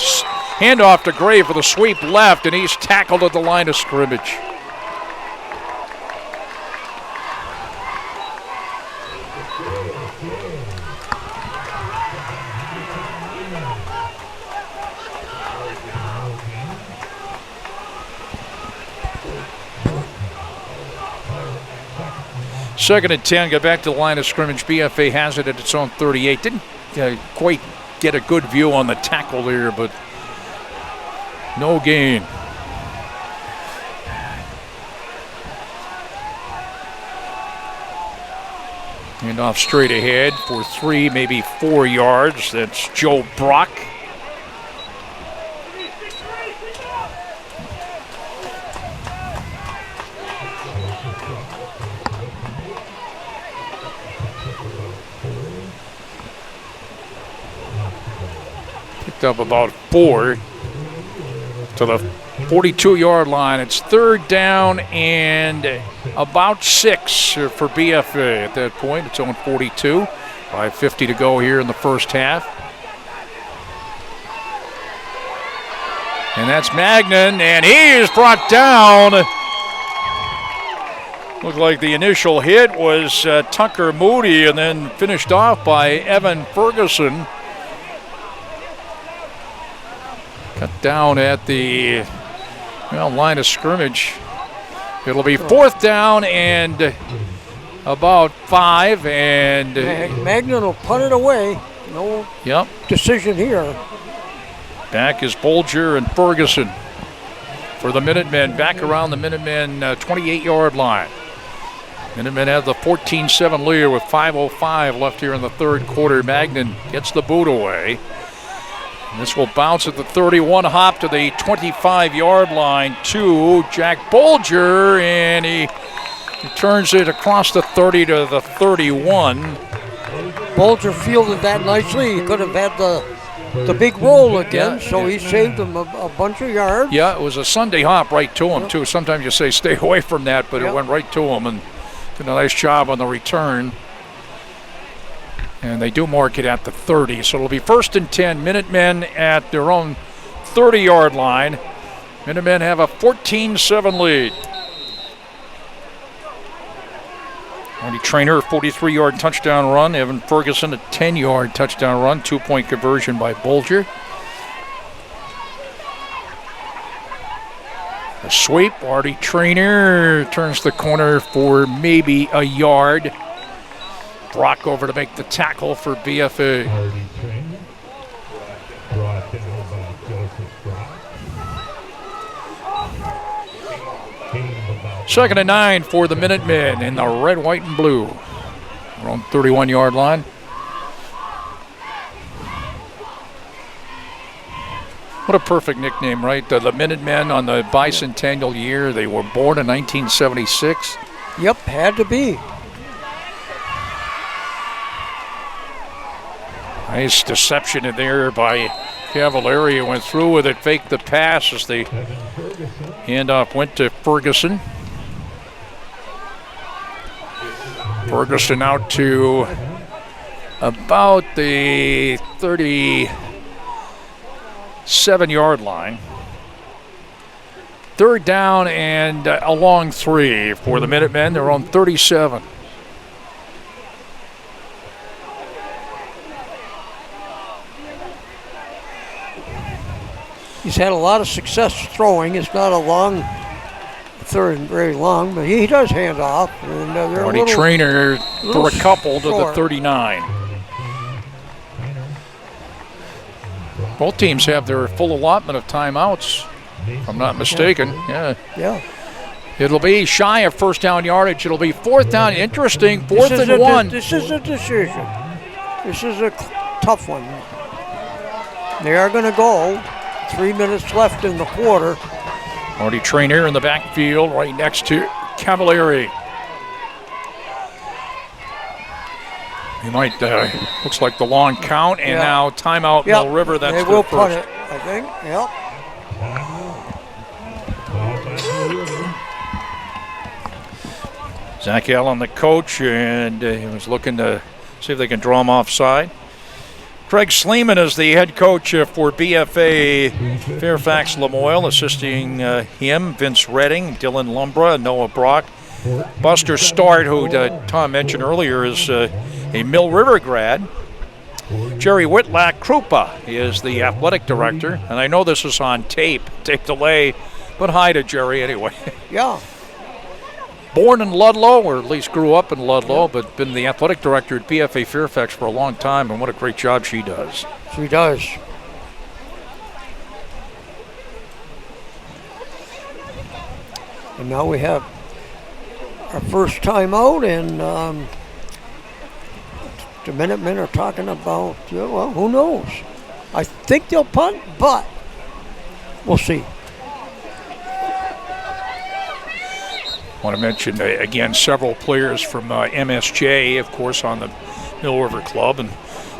handoff to Gray for the sweep left, and he's tackled at the line of scrimmage. Second and 10, get back to the line of scrimmage. BFA has it at its own 38. Didn't quite get a good view on the tackle there, but no gain. And off straight ahead for 3, maybe 4 yards. That's Joe Brock. Up about 4 to the 42-yard line. It's third down and about 6 for BFA at that point. It's on 42. 5:50 to go here in the first half. And that's Magnan, and he is brought down. Looked like the initial hit was Tucker Moody, and then finished off by Evan Ferguson. Cut down at the line of scrimmage. It'll be fourth down and about 5. And
Magnan will punt it away. No decision here.
Back is Bolger and Ferguson for the Minutemen. Back around the Minutemen 28-yard line. Minutemen have the 14-7 lead with 5:05 left here in the third quarter. Magnan gets the boot away. This will bounce at the 31, hop to the 25-yard line to Jack Bolger, and he turns it across the 30 to the 31.
Bolger fielded that nicely. He could have had the big roll again, so he saved him a bunch of yards.
Yeah, it was a Sunday hop right to him, too. Sometimes you say stay away from that, but it went right to him, and did a nice job on the return. And they do mark it at the 30. So it'll be first and 10. Minutemen at their own 30-yard line. Minutemen have a 14-7 lead. Andy Trainer, 43-yard touchdown run. Evan Ferguson, a 10-yard touchdown run. 2-point conversion by Bolger. A sweep. Artie Trainer turns the corner for maybe a yard. Brock over to make the tackle for BFA. Second and 9 for the Minutemen in the red, white, and blue. We're on 31-yard line. What a perfect nickname, right? The Minutemen on the bicentennial year. They were born in 1976.
Yep, had to be.
Nice deception in there by Cavallari. Went through with it, faked the pass as the handoff went to Ferguson. Ferguson out to about the 37-yard line. Third down and a long 3 for the Minutemen. They're on 37.
He's had a lot of success throwing. It's not a long third and very long, but he does hand off. And they're
Artie Trainer for a couple to the 39. Both teams have their full allotment of timeouts. if I'm not mistaken. Yeah.
Yeah.
It'll be shy of first down yardage. It'll be fourth down. Interesting, fourth and 1.
This is a decision. This is a tough one. They are going to go. 3 minutes left in the quarter.
Marty Trainer in the backfield right next to Cavalieri. He might, looks like the long count, and now timeout Mill River. That's
they will punt it, I think. Yep.
Zach Allen, the coach, and he was looking to see if they can draw him offside. Craig Sleeman is the head coach for BFA Fairfax Lamoille, assisting him, Vince Redding, Dylan Lumbra, Noah Brock. Buster Start, who Tom mentioned earlier, is a Mill River grad. Jerry Whitlack Krupa is the athletic director, and I know this is on tape delay, but hi to Jerry anyway.
Yeah.
Born in Ludlow, or at least grew up in Ludlow, but been the athletic director at BFA Fairfax for a long time, and what a great job she does.
She does. And now we have our first time out, and the Minutemen are talking about, well, who knows? I think they'll punt, but we'll see.
I want to mention, again, several players from MSJ, of course, on the Mill River Club. And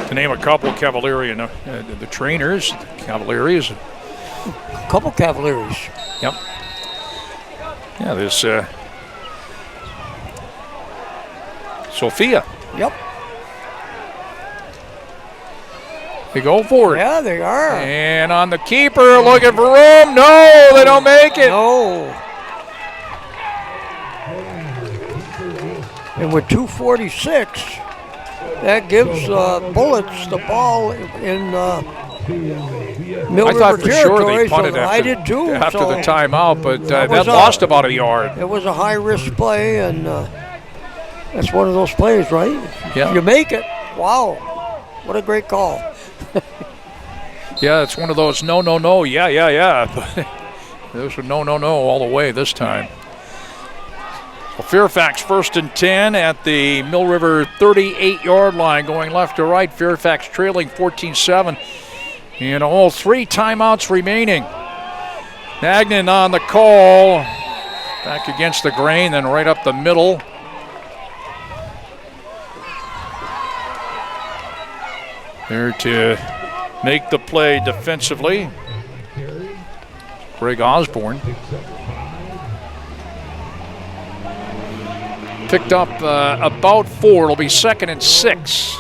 to name a couple, Cavalieri and the trainers, Cavalieris.
A couple Cavalieris.
Yep. Yeah, there's Sophia.
Yep.
They go for it.
Yeah, they are.
And on the keeper, looking for room. No, they don't make it.
No. And with 2:46, that gives Bullets the ball in Mill
I
River
thought for sure
territory.
they punted
I did too.
after
so
the timeout, but that
was
lost about a yard.
It was a high-risk play, and that's one of those plays, right?
Yeah.
If you make it, wow, what a great call.
Yeah, it's one of those no, yeah. Those were no all the way this time. Well, Fairfax 1st and 10 at the Mill River 38-yard line, going left to right. Fairfax trailing 14-7. And all 3 timeouts remaining. Magnan on the call. Back against the grain, then right up the middle. There to make the play defensively, Greg Osborne. Picked up about 4. It'll be 2nd and 6.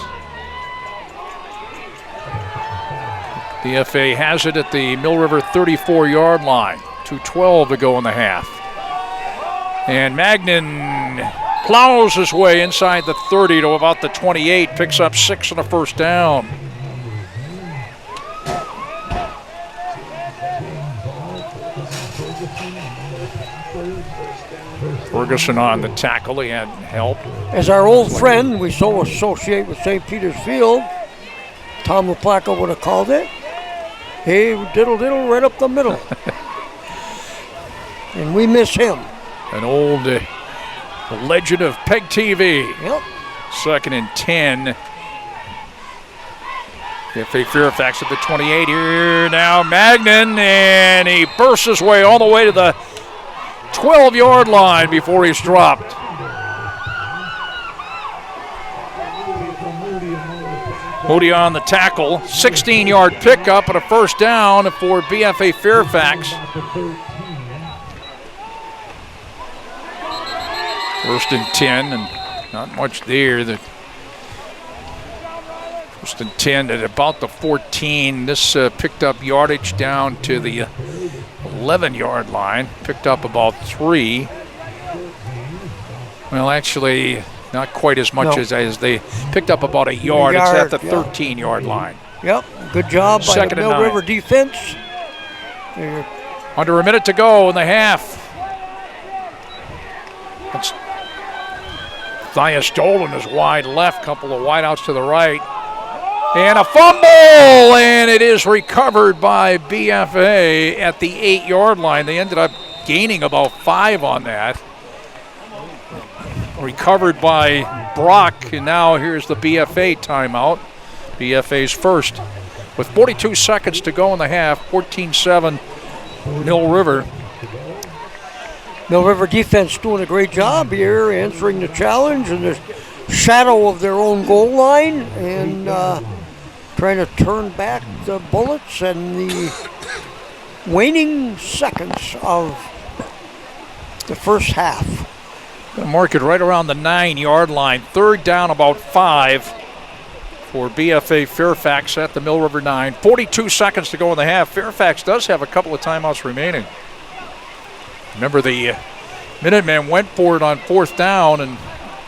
BFA has it at the Mill River 34-yard line. 2:12 to go in the half. And Magnan plows his way inside the 30 to about the 28, picks up 6 and a first down. Ferguson on the tackle. He had help.
As our old friend, we so associate with St. Peter's Field, Tom LaPlaca would have called it. Hey, diddle right up the middle. And we miss him.
An old legend of PEGTV.
Yep.
2nd and 10. BFA Fairfax at the 28 here now. Magnan, and he bursts his way all the way to the 12-yard line before he's dropped. Moody on the tackle. 16-yard pickup and a first down for BFA Fairfax. 1st and 10, and not much there. The 1st and 10 at about the 14. This picked up yardage down to the 11-yard line. Picked up about 3. Well, actually, not quite as much as they picked up about a yard. It's at the 13-yard line.
Yep, good job by the Mill River defense.
Under a minute to go in the half. That's Thias Dolan is wide left, couple of wideouts to the right. And a fumble, and it is recovered by BFA at the 8-yard line. They ended up gaining about 5 on that. Recovered by Brock, and now here's the BFA timeout. BFA's first. With 42 seconds to go in the half, 14-7 Mill River.
Mill River defense doing a great job here, answering the challenge in the shadow of their own goal line and trying to turn back the bullets and the waning seconds of the first half.
Gonna mark it right around the 9-yard line. 3rd down, about 5 for BFA Fairfax at the Mill River 9. 42 seconds to go in the half. Fairfax does have a couple of timeouts remaining. Remember, the Minutemen went for it on 4th down and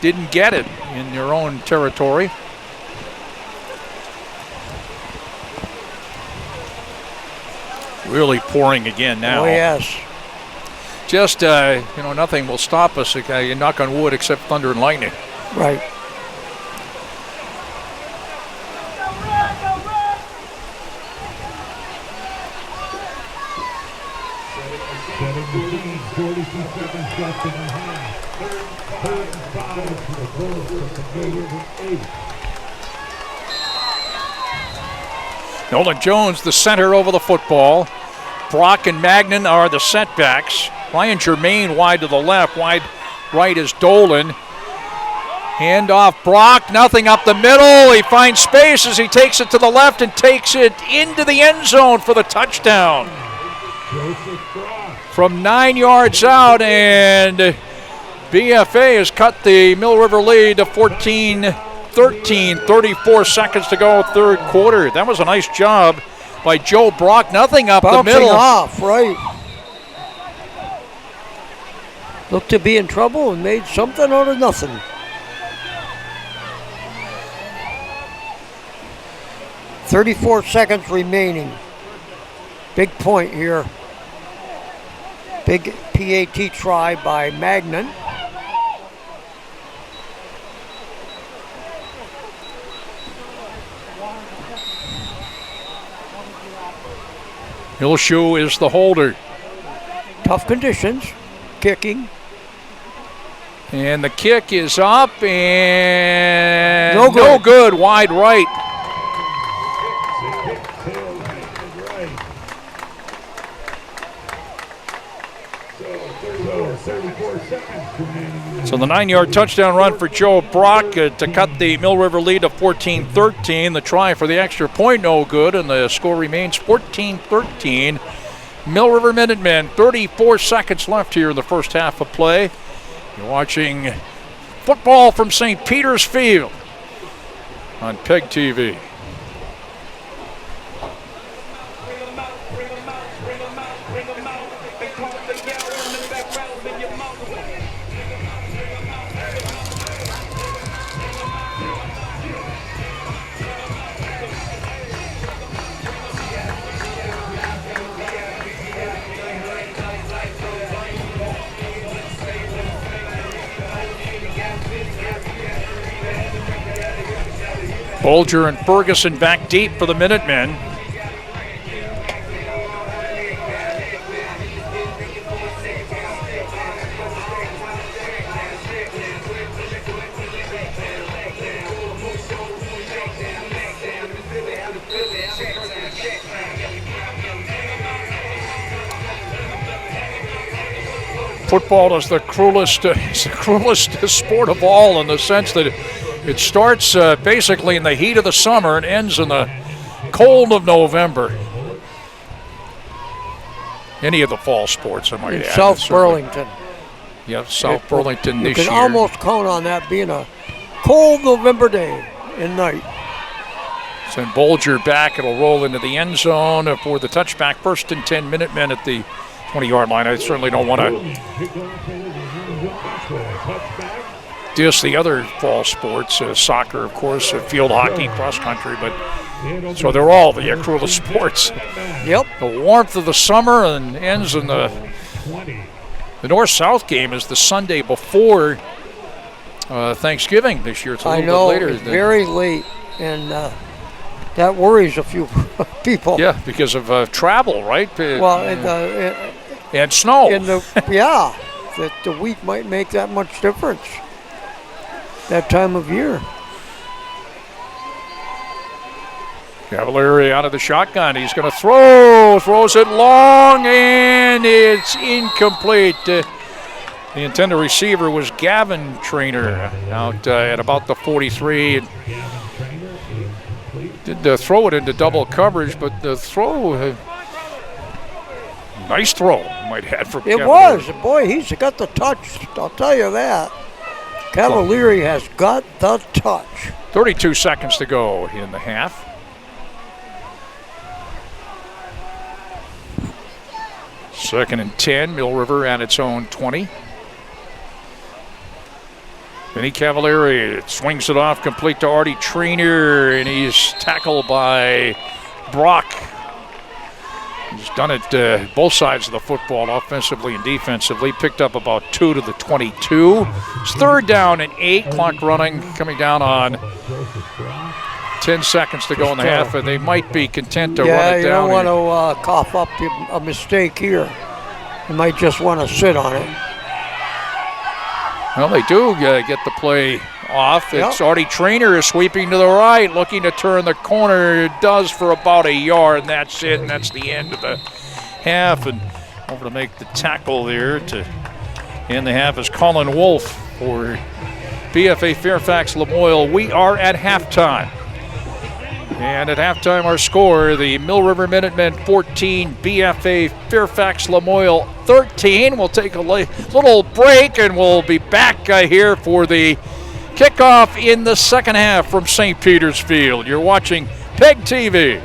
didn't get it in their own territory. Really pouring again now.
Oh, yes.
Just, nothing will stop us, you knock on wood, except thunder and lightning.
Right.
Nolan Jones, the center, over the football. Brock and Magnan are the setbacks. Ryan Germain wide to the left. Wide right is Dolan. Hand off Brock. Nothing up the middle. He finds space as he takes it to the left and takes it into the end zone for the touchdown. From 9 yards out, and BFA has cut the Mill River lead to 14-13. 34 seconds to go, 3rd quarter. That was a nice job by Joe Brock. Nothing up the middle.
Off, right. Looked to be in trouble and made something out of nothing. "34 seconds remaining. Big point here. Big PAT try by Magnan.
Hillshoe is the holder.
Tough conditions, kicking.
And the kick is up and
no good.
No good, wide right. So the 9-yard touchdown run for Joe Brock to cut the Mill River lead to 14-13. The try for the extra point, no good, and the score remains 14-13. Mill River Minutemen, 34 seconds left here in the first half of play. You're watching football from St. Peter's Field on PEGTV. Bolger and Ferguson back deep for the Minutemen. Football is the cruelest sport of all, in the sense that it starts basically in the heat of the summer and ends in the cold of November. Any of the fall sports, I might add.
South Burlington.
Yeah, South Burlington this year.
You can almost count on that being a cold November day and night.
Send Bolger back. It'll roll into the end zone for the touchback. 1st and 10 Minutemen at the 20-yard line. I certainly don't want to diss the other fall sports, soccer, of course, field hockey, cross country, but so they're all the cruelest sports.
Yep.
The warmth of the summer and ends in the North-South game is the Sunday before Thanksgiving this year. It's a little bit later.
It's very late, and That worries a few people.
Yeah, because of travel, right?
Well,
And snow.
yeah, that the week might make that much difference. That time of year.
Cavalieri out of the shotgun. He's going to throw. Throws it long, and it's incomplete. The intended receiver was Gavin Trainer out at about the 43. And did throw it into double coverage, but the throw, nice throw, might add from
It
Cavalieri.
was. Boy, he's got the touch. I'll tell you that. Cavalieri has got the touch.
32 seconds to go in the half. Second and 10, Mill River at its own 20. Vinny Cavalieri swings it off complete to Artie Trainer, and he's tackled by Brock. He's done it both sides of the football, offensively and defensively. Picked up about 2 to the 22. It's third down and 8. Clock running, coming down on 10 seconds to go in the half, and they might be content to run it down.
Yeah, you don't want to cough up a mistake here. You might just want to sit on it.
Well, they do get the play off. It's Artie Trainer is sweeping to the right, looking to turn the corner. It does for about a yard, and that's it, and that's the end of the half. And over to make the tackle there to end the half is Colin Wolf for BFA Fairfax Lamoille. We are at halftime. And at halftime, our score, the Mill River Minutemen 14, BFA Fairfax Lamoille 13. We'll take a little break, and we'll be back here for the kickoff in the second half from St. Peter's Field. You're watching PEGTV.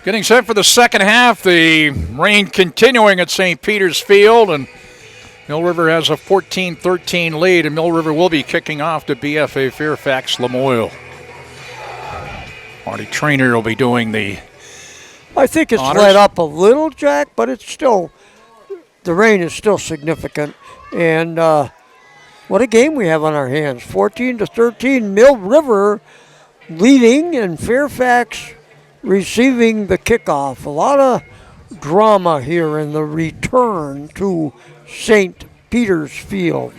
Getting set for the second half, the rain continuing at St. Peter's Field, and Mill River has a 14-13 lead, and Mill River will be kicking off to BFA Fairfax Lamoille. Artie Trainer will be doing the
I think it's
honors.
let up a little, Jack, but it's still, the rain is still significant. And what a game we have on our hands. 14-13, Mill River leading and Fairfax receiving the kickoff. A lot of drama here in the return to St. Peter's Field.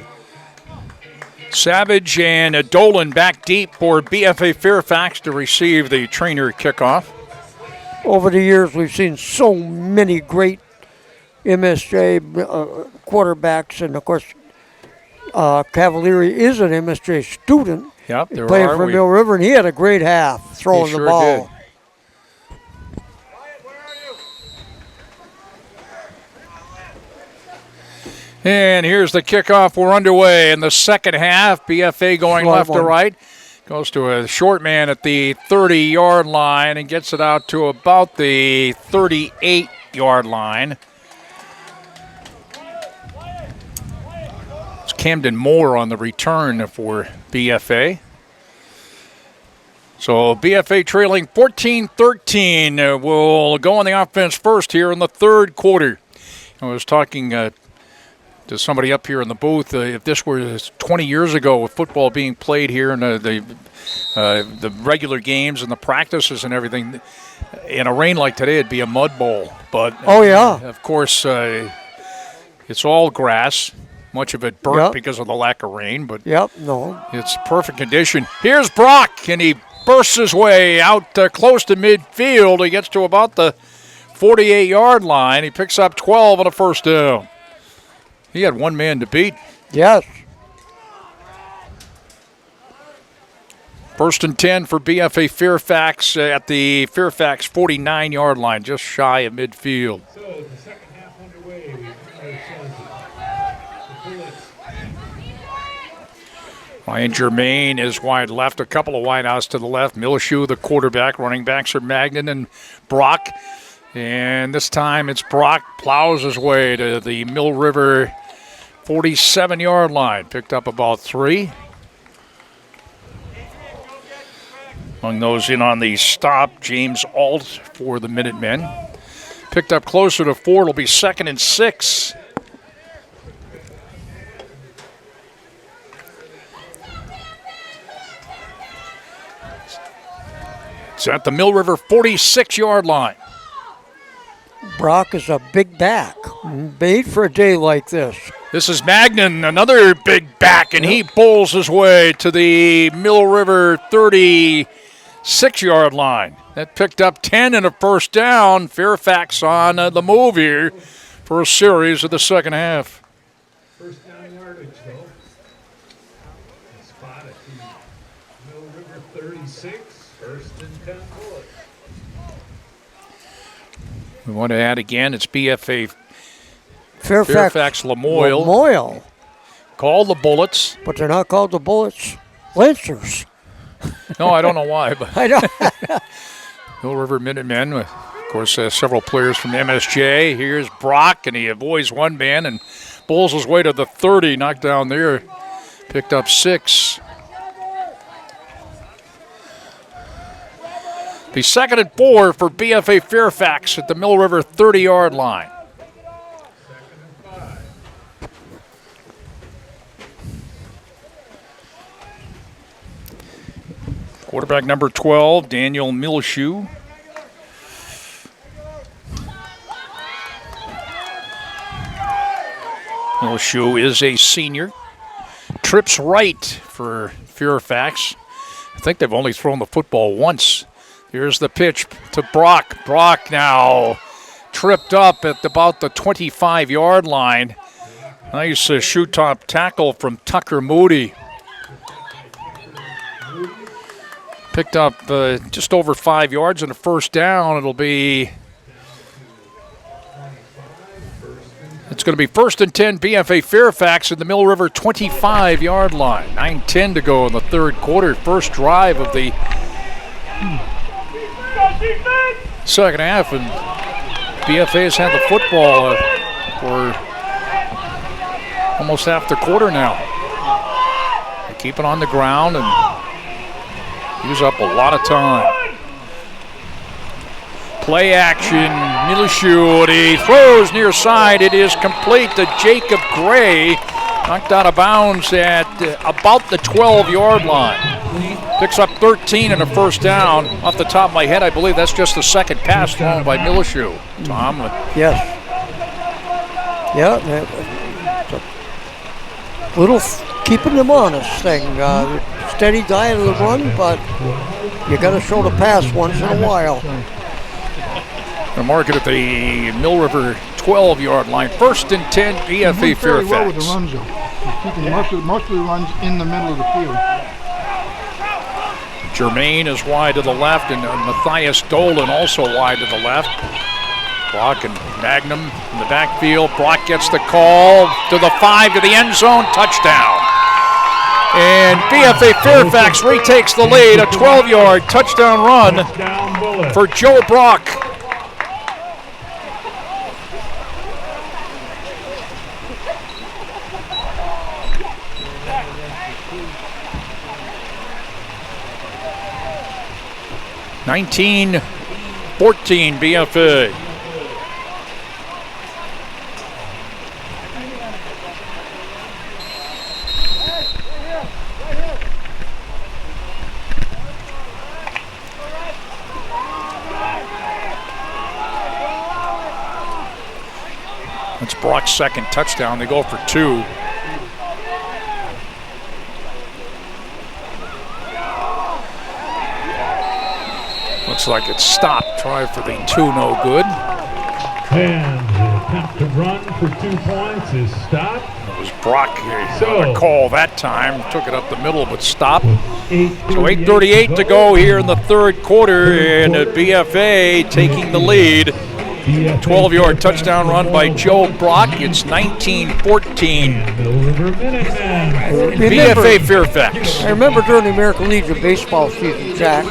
Savage and Dolan back deep for BFA Fairfax to receive the Trainer kickoff.
Over the years, we've seen so many great MSJ quarterbacks, and of course, Cavalieri is an MSJ student.
Yep, there
playing
are.
for Mill River, and he had a great half throwing
sure
the ball.
did. And here's the kickoff. We're underway in the second half. BFA going left to right. Goes to a short man at the 30-yard line and gets it out to about the 38-yard line. It's Camden Moore on the return for BFA. So BFA trailing 14-13 will go on the offense first here in the third quarter. I was talking to somebody up here in the booth, if this were 20 years ago with football being played here and the regular games and the practices and everything, in a rain like today, it'd be a mud bowl. But of course, it's all grass. Much of it burnt because of the lack of rain, but it's perfect condition. Here's Brock, and he bursts his way out close to midfield. He gets to about the 48-yard line. He picks up 12 on a first down. He had one man to beat.
Yes.
First and 10 for BFA Fairfax at the Fairfax 49-yard line, just shy of midfield.
So the second half underway.
Ryan Germain is wide left, a couple of wideouts to the left. Milshu, the quarterback. Running backs are Magnan and Brock. And this time it's Brock plows his way to the Mill River 47-yard line. Picked up about 3. Among those in on the stop, James Alt for the Minutemen. Picked up closer to 4. It'll be second and 6. It's at the Mill River 46-yard line.
Brock is a big back, made for a day like this.
This is Magnan, another big back, and he bowls his way to the Mill River 36-yard line. That picked up 10 and a first down. Fairfax on the move here for a series of the second half.
First down yardage, though. Spot at the Mill River 36. First and 10 Bullets.
We want to add again, it's BFA
Fairfax
Lamoille. Call the Bullets.
But they're not called the Bullets. Lancers.
No, I don't know why, but
I know.
Mill River Minutemen, of course, several players from MSJ. Here's Brock, and he avoids one man and bowls his way to the 30, knocked down there, picked up 6. The 2nd and 4 for BFA Fairfax at the Mill River 30-yard line. Quarterback number 12, Daniel Milshoe. Milshoe is a senior. Trips right for Fairfax. I think they've only thrown the football once. Here's the pitch to Brock. Brock now tripped up at about the 25-yard line. Nice shoe-top tackle from Tucker Moody. Picked up just over 5 yards and a first down. It's going to be first and 10 BFA Fairfax at the Mill River 25-yard line. 9:10 to go in the third quarter. First drive of the second half, and BFA has had the football for almost half the quarter now. They keep it on the ground and use up a lot of time. Play action, Milshoe, he throws near side. It is complete to Jacob Gray. Knocked out of bounds at about the 12-yard line. Picks up 13 and a first down. Off the top of my head, I believe that's just the second pass thrown by Milshoe. Tom?
Yes. Yeah, it's a little keeping them honest thing. Steady diet of the run, but you got to show the pass once in a while.
The market at the Mill River 12-yard line. First and 10, BFA Fairfax.
Very well with the runs, though. He's keeping most of the runs in the middle of the field.
Jermaine is wide to the left, and Matthias Dolan also wide to the left. Brock and Magnum in the backfield. Brock gets the call to the 5 to the end zone. Touchdown. And BFA Fairfax retakes the lead. A 12-yard touchdown run for Joe Brock. (19-14) BFA. That's Brock's second touchdown. They go for 2. Looks like it's stopped. Try for the 2, no good.
And the attempt to run for 2 points is stopped.
It was Brock here. So, a call that time. Took it up the middle, but stopped. So 8:38 to go here in the third quarter, and BFA taking the lead. 12-yard touchdown run by Joe Brock. It's 19-14. BFA Fairfax.
I remember during the American Legion baseball season, Jack,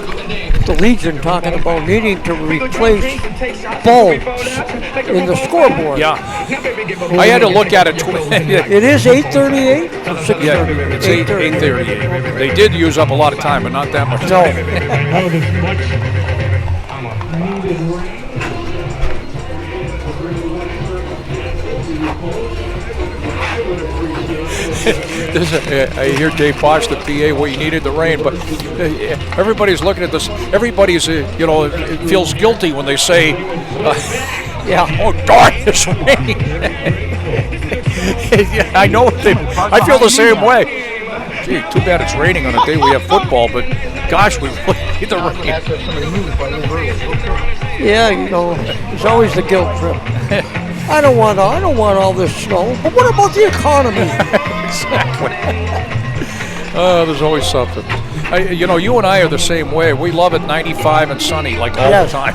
the Legion talking about needing to replace bulbs in the scoreboard.
Yeah. I had to look at it.
It is 8:38 or 6:38?
Yeah, it's 8:38. They did use up a lot of time, but not that much time. I hear Dave Bosch, the PA, well, you needed the rain, but everybody's looking at this. Everybody's, feels guilty when they say,
Yeah.
oh, darn, it's raining. Yeah, I know. I feel the same way. Gee, too bad it's raining on a day we have football, but gosh, we really need the rain.
Yeah, there's always the guilt trip. I don't want all this snow. But what about the economy?
Exactly. There's always something. You and I are the same way. We love it 95 and sunny, like all the time.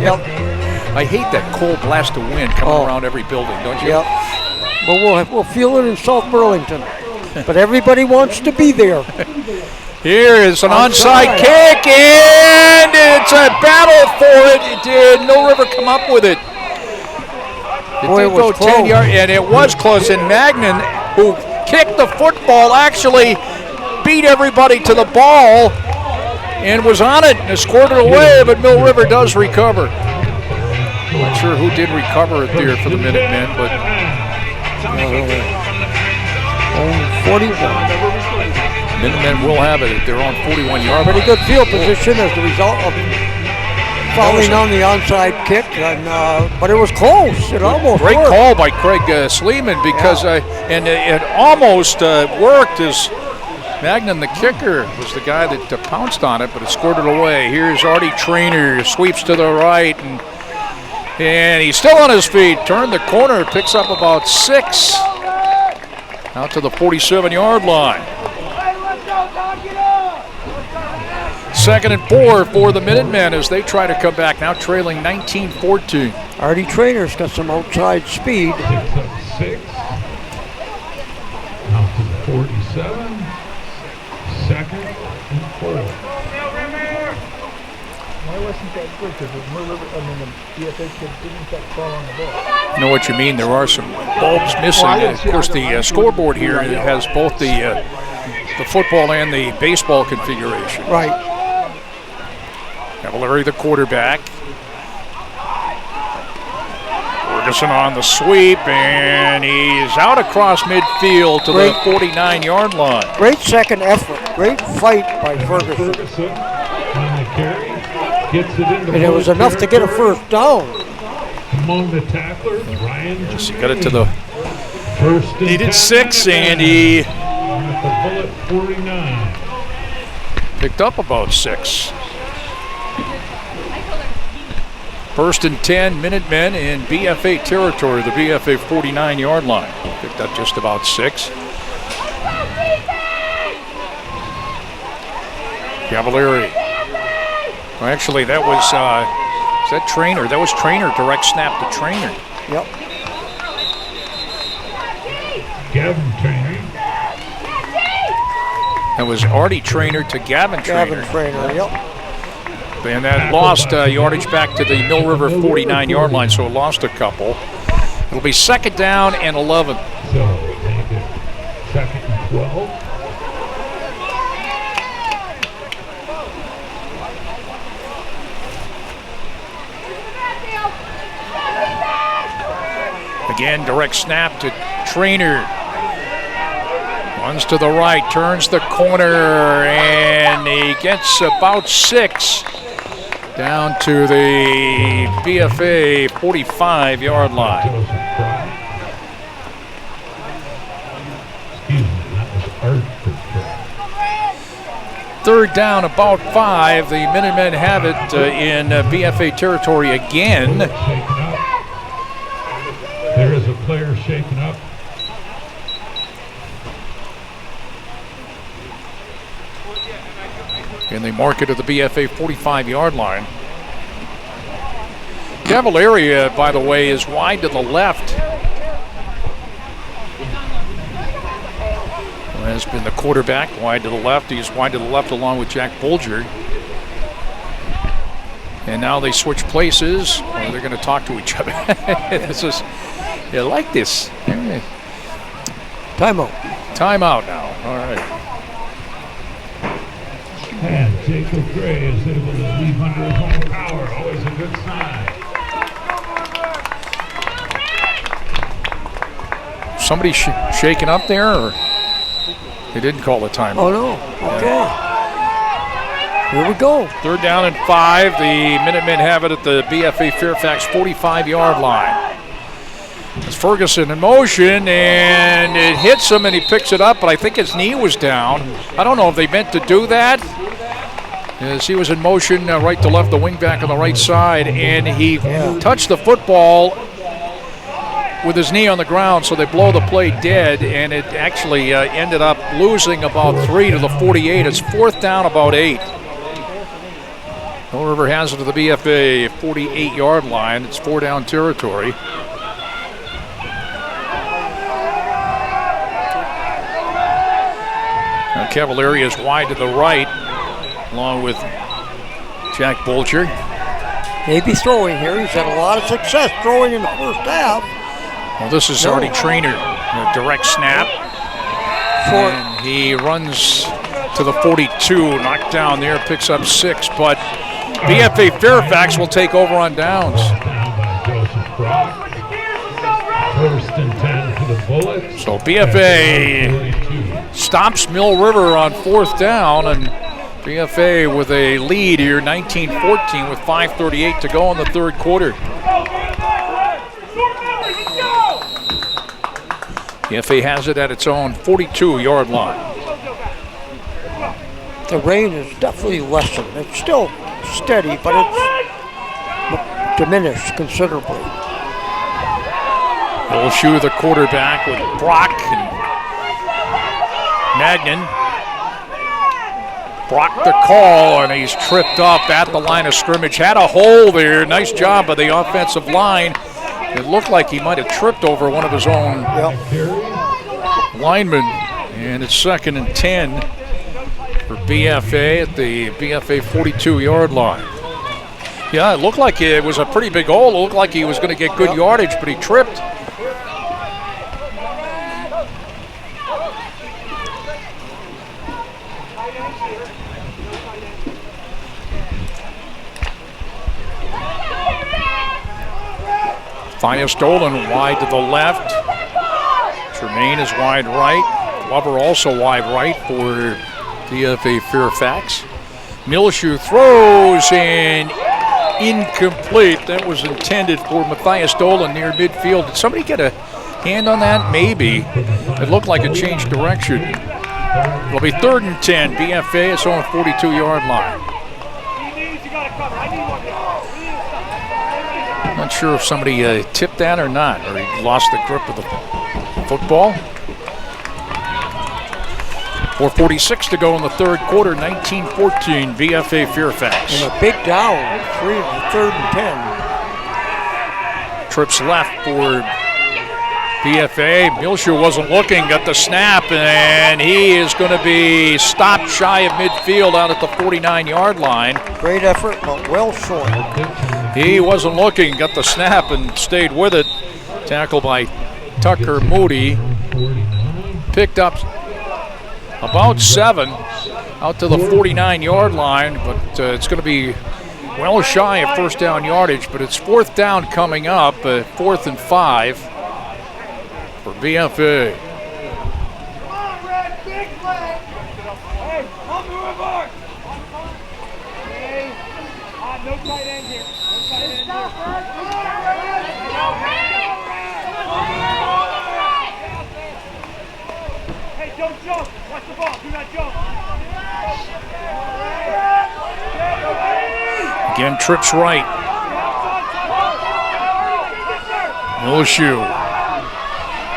Yep.
I hate that cold blast of wind coming around every building, don't you?
Yep. But we'll feel it in South Burlington. But everybody wants to be there.
Here is an onside kick, and it's a battle for it. Did Mill River come up with it? It did go 10 yards, and it was close. And Magnan, who kicked the football, actually beat everybody to the ball and was on it and scored it away, but Mill River does recover. Not sure who did recover it there for the Minutemen, but
41.
Minutemen will have it. They're on 41-yard.
Pretty good field position as the result of falling on the onside kick, but it was close. It almost
Great
worked.
call by Craig Sleeman because and it almost worked as Magnan, the kicker, was the guy that pounced on it, but it scored it away. Here's Artie Trainer, sweeps to the right, and he's still on his feet. Turned the corner, picks up about 6. Out to the 47-yard line. 2nd and 4 for the Minutemen as they try to come back, now trailing 19-14.
Artie Trainer's got some outside speed.
6 up 6. Out to the 47. 2nd and 4.
Why wasn't that good? Because the BFA kid didn't get fall on the ball.
I know what you mean. There are some bulbs missing. Of course, the scoreboard here has both the football and the baseball configuration.
Right.
Cavallari, the quarterback. Ferguson on the sweep, and he's out across midfield to the 49-yard line.
Great second effort. Great fight by Ferguson.
Ferguson on the carry. Gets it into
And it was enough to get a first down.
Among the tacklers, Ryan.
Yes, he got it to the
First and
needed
10.
6, and he
At the bullet 49.
picked up about 6. 1st and 10, Minutemen in BFA territory, the BFA 49-yard line. Picked up just about 6. Cavallari. Well, actually, that was that Trainer? That was Trainer, direct snap to Trainer.
Yep.
Gavin Trainer.
That was Artie Trainer to Gavin Trainer.
Gavin Trainer, yep.
And that lost yardage back to the Mill River 49-yard line, so it lost a couple. It'll be 2nd down and 11.
So make it 2nd and 12.
Again, direct snap to Trainer. Runs to the right, turns the corner, and he gets about 6 down to the BFA 45-yard line.
Excuse me, that was Art.
3rd down, about 5. The Minutemen have it in BFA territory again.
Shaken up. There is a player shaken up.
And they mark it to the BFA 45-yard line. Cavallari, by the way, is wide to the left. Has been the quarterback, wide to the left. He's wide to the left along with Jack Bolger. And now they switch places, or they're going to talk to each other. This is, you like this.
Timeout.
Timeout now. All right.
And Jacob Gray is able to leave under his own power. Always a good sign.
Somebody shaking up there? Or? They didn't call the timeout.
Oh, no. Okay. Here we go.
3rd down and 5. The Minutemen have it at the BFA Fairfax 45-yard line. It's Ferguson in motion, and it hits him, and he picks it up, but I think his knee was down. I don't know if they meant to do that, as he was in motion right to left, the wingback on the right side, and he touched the football with his knee on the ground, so they blow the play dead, and it actually ended up losing about 3 to the 48. It's 4th down, about 8. Mill River has it to the BFA 48-yard line. It's 4-down territory. Now Cavalieri is wide to the right, along with Jack Bolger.
Maybe throwing here. He's had a lot of success throwing in the first half.
Well, this is Artie Trainer, a direct snap. And he runs to the 42, knocked down there, picks up 6, but BFA Fairfax will take over on downs.
First and 10 for the Bullets.
So BFA stops Mill River on 4th down, and BFA with a lead here, 19-14, with 5:38 to go in the 3rd quarter. BFA has it at its own 42-yard line.
The rain is definitely lessened. It's still steady, but it's diminished considerably.
Wilshu, the quarterback, with Brock and Magnan. Brock the call, and he's tripped up at the line of scrimmage. Had a hole there. Nice job by the offensive line. It looked like he might have tripped over one of his own linemen. And it's 2nd and 10 for BFA at the BFA 42-yard line. Yeah, it looked like it was a pretty big hole. It looked like he was going to get good yardage, but he tripped. Fias Dolan wide to the left. Tremaine is wide right. Glover also wide right for BFA Fairfax. Milshu throws and incomplete. That was intended for Matthias Dolan near midfield. Did somebody get a hand on that? Maybe. It looked like it changed direction. It'll be 3rd and 10. BFA is on 42-yard line. Not sure if somebody tipped that or not, or he lost the grip of the football. 4:46 to go in the 3rd quarter, 19-14, BFA Fairfax.
And a big down, 3rd and 10.
Trips left for BFA. Milshu wasn't looking, got the snap, and he is going to be stopped shy of midfield out at the 49-yard line.
Great effort, but well short.
He wasn't looking, got the snap and stayed with it. Tackled by Tucker Moody. Picked up about 7 out to the 49-yard line, but it's going to be well shy of 1st down yardage, but it's 4th down coming up, 4th and 5 for BFA. Again, trips right. Milshu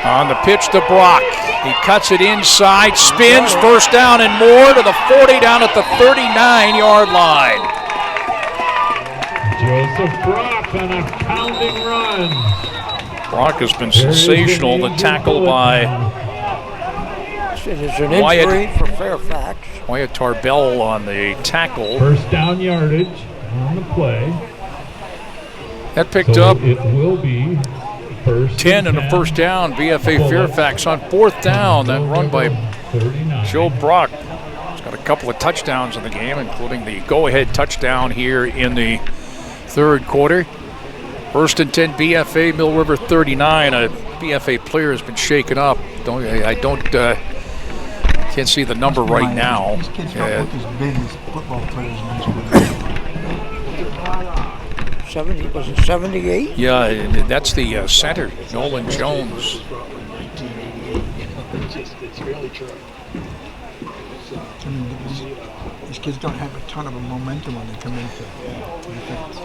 on the pitch to Brock. He cuts it inside, spins, 1st down and more to the 40, down at the 39-yard line.
Joseph Brock on a pounding run.
Brock has been sensational. The tackle by
It is an injury for Fairfax.
Wyatt Tarbell on the tackle.
1st down yardage on the play.
That picked
So
up
it will be
10 and a 1st down. BFA Fairfax on 4th down. That run by
39.
Joe Brock. He's got a couple of touchdowns in the game, including the go-ahead touchdown here in the 3rd quarter. 1st and 10, BFA, Mill River 39. A BFA player has been shaken up. I don't Can't see the number right now.
These kids don't look as big as football players in high school.
70, was it 78?
Yeah, and that's the center, Nolan Jones.
It's really true.
I mean, these kids don't have a ton of momentum when they come into defense.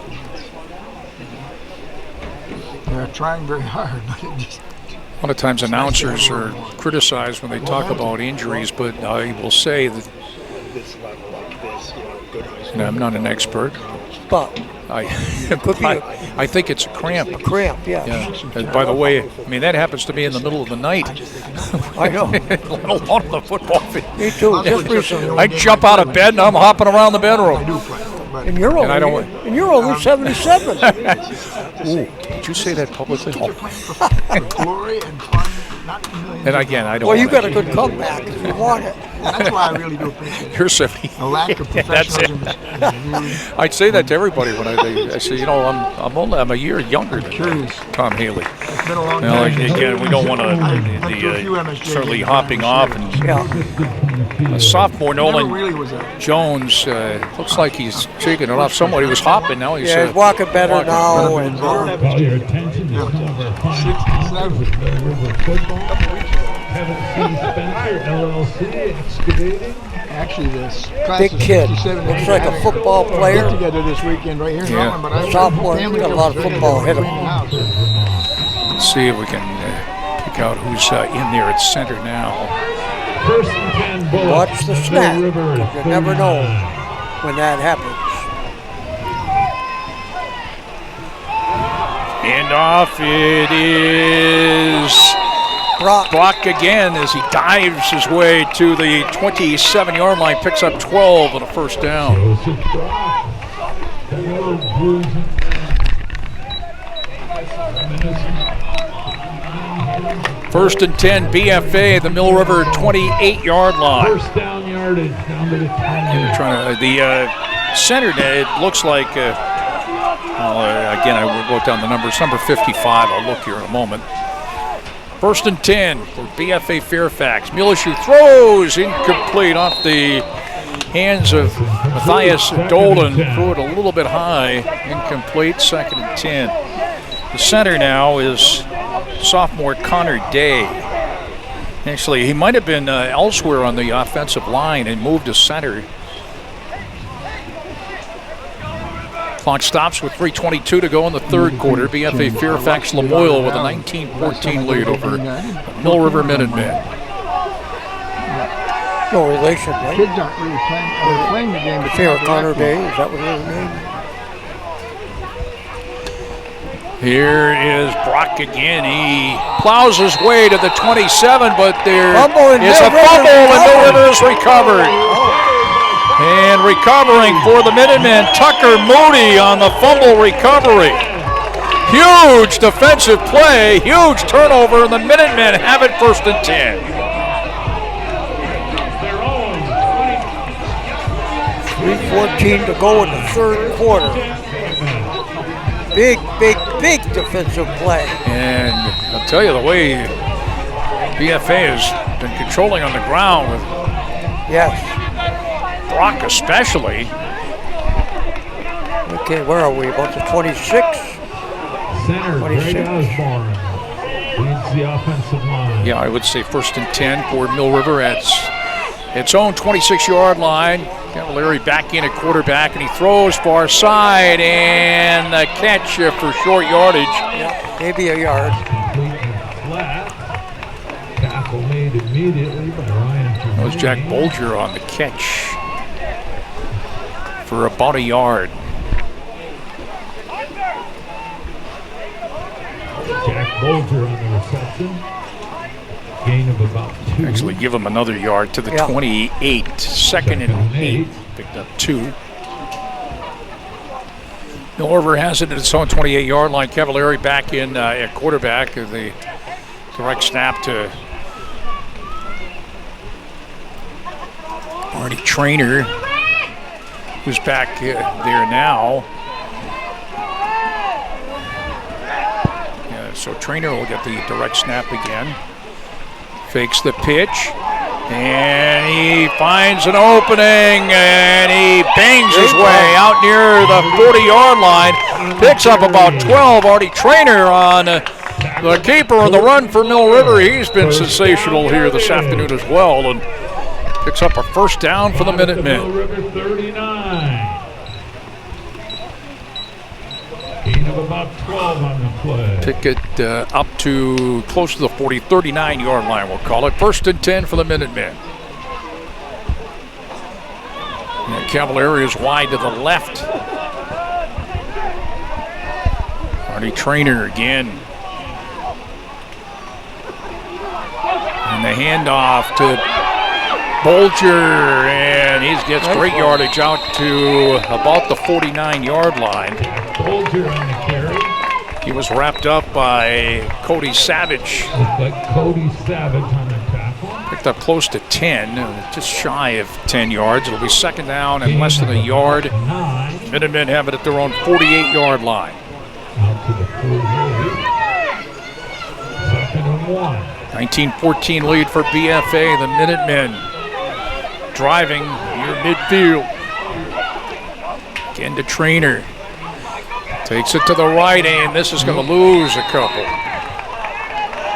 They're trying very hard, but it just...
A lot of times announcers are criticized when they talk about injuries, but I will say that,
This level like this, good high school.
and I'm not an expert,
But
I
could be
I think it's a cramp.
cramp, yeah.
Yeah. And by the way, I mean, that happens to me in the middle of the night,
I know.
let alone on the football field.
Me too, just recently.
I jump out of bed and I'm hopping around the
I
bedroom.
do play, but
And you're
And I
only,
don't-
and you're only 77.
Ooh, did you say that publicly?
they're playing for glory and fun, not millions.
And again, I don't
Well, you
wanna-
got a good comeback if you want it.
And that's why I really do appreciate it.
You're 70.
The lack of
That's it.
professionalism is really
I'd say that to everybody when I say, you know, I'm a year younger than
curious.
Tom Haley.
It's been a long
Well,
time.
again, we don't want
I've been to a few
to
MSJs
certainly
in
hopping
the
off.
last
And
Yeah.
sophomore
Never
Nolan
really was a
Jones looks like he's shaking it off. Somebody was hopping. Now he's
Yeah, he's walking better
walking
now. And,
Call your attention to number 5,
67.
River Football. Kevin C. Spencer, LLC, excavating.
Actually, this class
Big
of
kid.
67
Looks like a football
get
player.
together this weekend right here in
Yeah.
Rutland, but I
Sophomore,
family
got a lot of
comes
football hit him.
now, so
Let's see if we can pick out who's in there at center now.
First and 10 Bullets.
Watch the snap.
Mill River,
You never know
39.
when that happens.
And off it is Brock again as he dives his way to the 27-yard line, picks up 12 and a first down.
Joseph Brock. Hello, Blues.
First and 10, BFA, the Mill River 28-yard line.
First down yardage down to the 20.
Trying to the center. It looks like. Again, I wrote down the numbers. Number 55. I'll look here in a moment. First and 10 for BFA Fairfax. Mulishu throws incomplete off the hands of Matthias Dolan. Threw it a little bit high. Incomplete. Second and 10. The center now is sophomore Connor Day. Actually, he might have been elsewhere on the offensive line and moved to center. Clock stops with 3:22 to go in the third quarter. BFA Fairfax Lamoille with a 19-14 lead over Mill River Minutemen.
No relation, right?
kids aren't really playing. They're playing the game, but
Fair
they're not
Connor
acting.
Day, is that what his name?
Here is Brock again. He plows his way to the 27, but there
Fumble and
is a
Mill River
fumble, and Mill
recovered.
River is recovered. And recovering for the Minutemen, Tucker Moody on the fumble recovery. Huge defensive play, huge turnover, and the Minutemen have it first and 10.
3:14 to go in the third quarter. Big defensive play.
And I'll tell you, the way BFA has been controlling on the ground with
Yes.
Brock especially.
Okay, where are we? About the 26?
Center, Greg
26.
Osborne leads the offensive line.
Yeah, I would say first and 10 for Mill River at its own 26-yard line. Cavallari back in at quarterback, and he throws far side, and a catch for short yardage.
Yeah, maybe a yard.
Complete and flat. Tackle made immediately by Ryan.
That was Jack Bolger on the catch for about a yard.
Jack Bolger on the reception. Gain of about 2.
Actually, give him another yard to the
Yeah.
28. Second and 8. Picked up 2. Mill River has it at its own 28-yard line. Cavallari back in at quarterback. The direct snap to Marty Trainer, who's back there now. So Trainer will get the direct snap again. Fakes the pitch. And he finds an opening, and he bangs his way out near the 40-yard line. Picks up about 12. Artie Trainer on the keeper on the run for Mill River. He's been sensational here this afternoon as well, and picks up a first down for the Minutemen.
Mill River 39. Gain of about 12 on the play.
Pick it up to close to the 39-yard line, we'll call it. 1st and 10 for the Minutemen. And Cavalier is wide to the left. Artie Trainer again. And the handoff to Bolger, and he gets great yardage out to about the 49-yard line.
Bolger on the carry.
He was wrapped up by Cody Savage.
Looks like Cody Savage on the tackle.
Picked up close to 10, just shy of 10 yards. It'll be 2nd down and less than a yard.
9.
Minutemen have it at their own 48-yard line.
Out to the 48. 2nd and 1.
19-14 lead for BFA. The Minutemen driving near midfield. Again to Trainer. Takes it to the right, and this is going to lose a couple.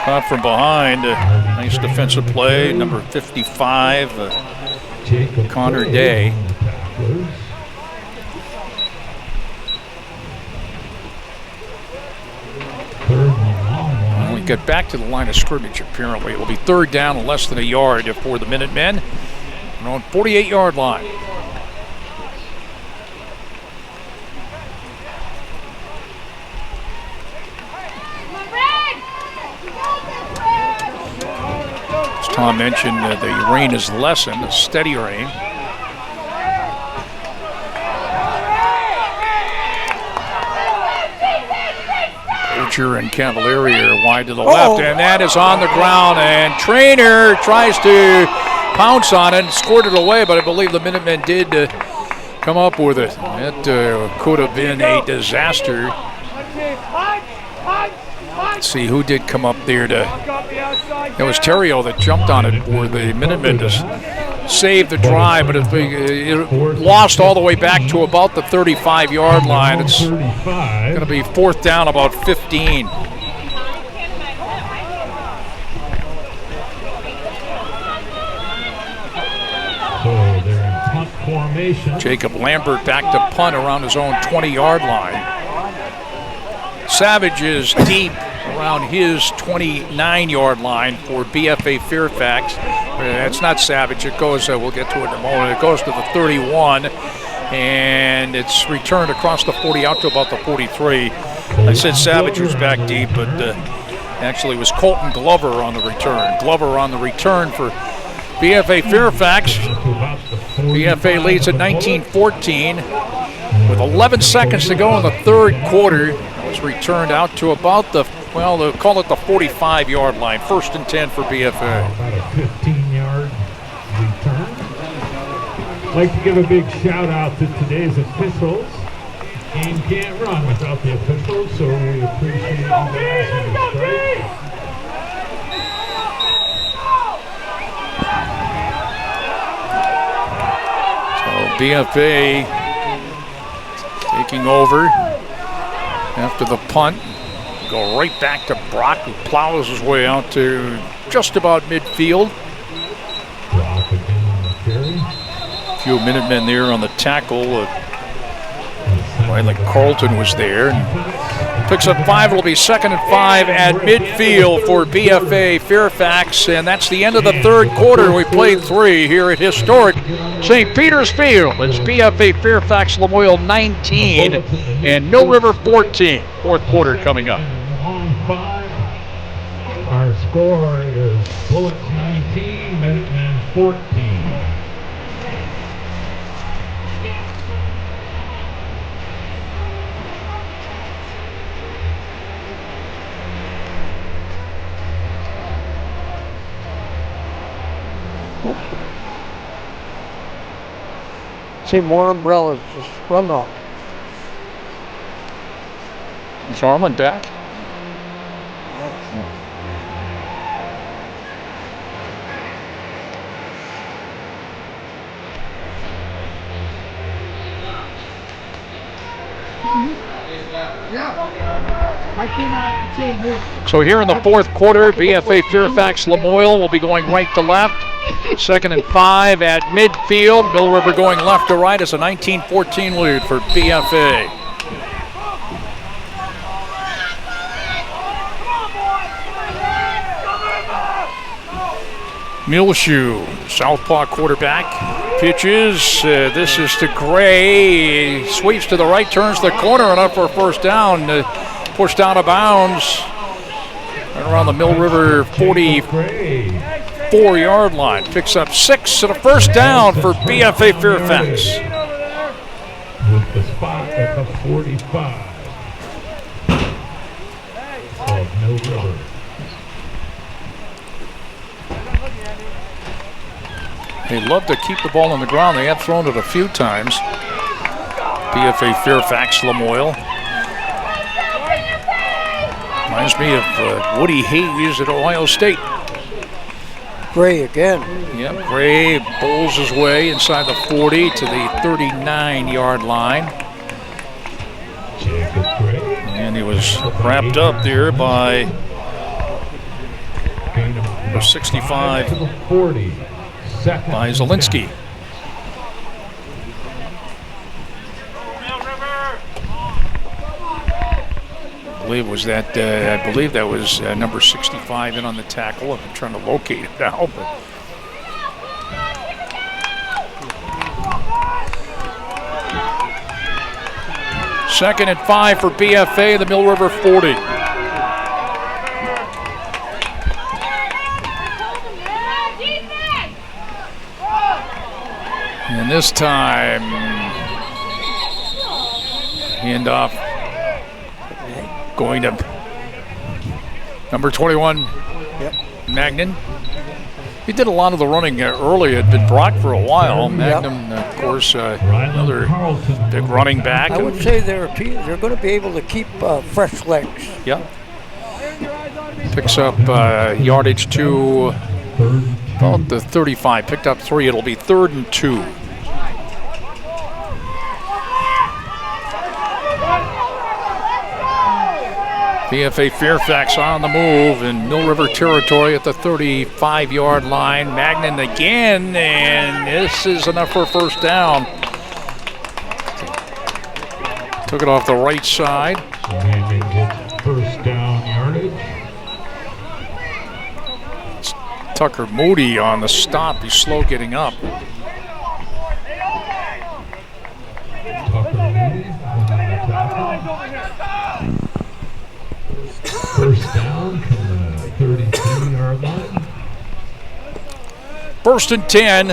Caught from behind. Nice defensive play. Number 55, Connor Day. When we get back to the line of scrimmage, apparently, it will be 3rd down and less than a yard for the Minutemen. They're on 48-yard line. As Tom mentioned, the rain has lessened, a steady rain. Bolger and Cavalieri are wide to the left, and that is on the ground, and Trainer tries to pounce on it and scored it away, but I believe the Minutemen did come up with it. It could have been a disaster. Let's see who did come up there to. It was Terrio that jumped on it for the Minutemen to save the drive, but it lost all the way back to about the 35-yard line. It's going to be 4th down, about 15.
Formation.
Jacob Lambert back to punt around his own 20-yard line. Savage is deep around his 29-yard line for BFA Fairfax. It's not Savage. It goes, we'll get to it in a moment. It goes to the 31, and it's returned across the 40 out to about the 43. I said Savage was back deep, but actually it was Colton Glover on the return. Glover on the return for BFA Fairfax. BFA leads at 19-14 with 11 seconds to go in the 3rd quarter. It was returned out to about the, well, they'll call it the 45-yard line. 1st and 10 for BFA.
About a 15-yard return. I'd like to give a big shout out to today's officials. Game can't run without the officials, so we appreciate you guys.
BFA taking over after the punt. Go right back to Brock, who plows his way out to just about midfield. A few Minutemen there on the tackle. Like Carlton was there. And picks up 5. It'll be 2nd and 5 at midfield for BFA Fairfax. And that's the end of the 3rd quarter. We played 3 here at historic St. Peter's Field. It's BFA Fairfax Lamoille 19 and Mill River 14. 4th quarter coming up.
On 5, our score is Bullets 19, Minutemen 14.
See more umbrellas just run off.
Is Arlen back? So here in the fourth quarter, BFA Fairfax Lamoille will be going right to left. 2nd and 5 at midfield. Mill River going left to right as a 19-14 lead for BFA. Milshu, southpaw quarterback, pitches. This is to Gray. He sweeps to the right, turns the corner, and up for a first down. Pushed out of bounds. Right around the Mill River 44-yard line. Picks up 6 and a first down for BFA Fairfax.
With the spot at the 45 of Mill River.
They love to keep the ball on the ground. They have thrown it a few times. BFA Fairfax Lamoille. Reminds me of Woody Hayes at Ohio State.
Gray again.
Yep, Gray bowls his way inside the 40 to the 39-yard line. And he was wrapped up there by number 65 by Zielinski. I believe that was number 65 in on the tackle. I'm trying to locate it now. But. Second and 5 for BFA, the Mill River 40. And this time, handoff going to number 21, Magnan. He did a lot of the running early. It had been Brock for a while. Magnum, of course, another big running back.
I would say they're going to be able to keep fresh legs.
Yeah. Picks up yardage to about the 35. Picked up 3. It'll be 3rd and 2. BFA Fairfax on the move in Mill River territory at the 35-yard line. Magnan again, and this is enough for a first down. Took it off the right side.
Magnan gets first down yardage.
It's Tucker Moody on the stop. He's slow getting up.
First down from the 33-yard line.
1st and 10.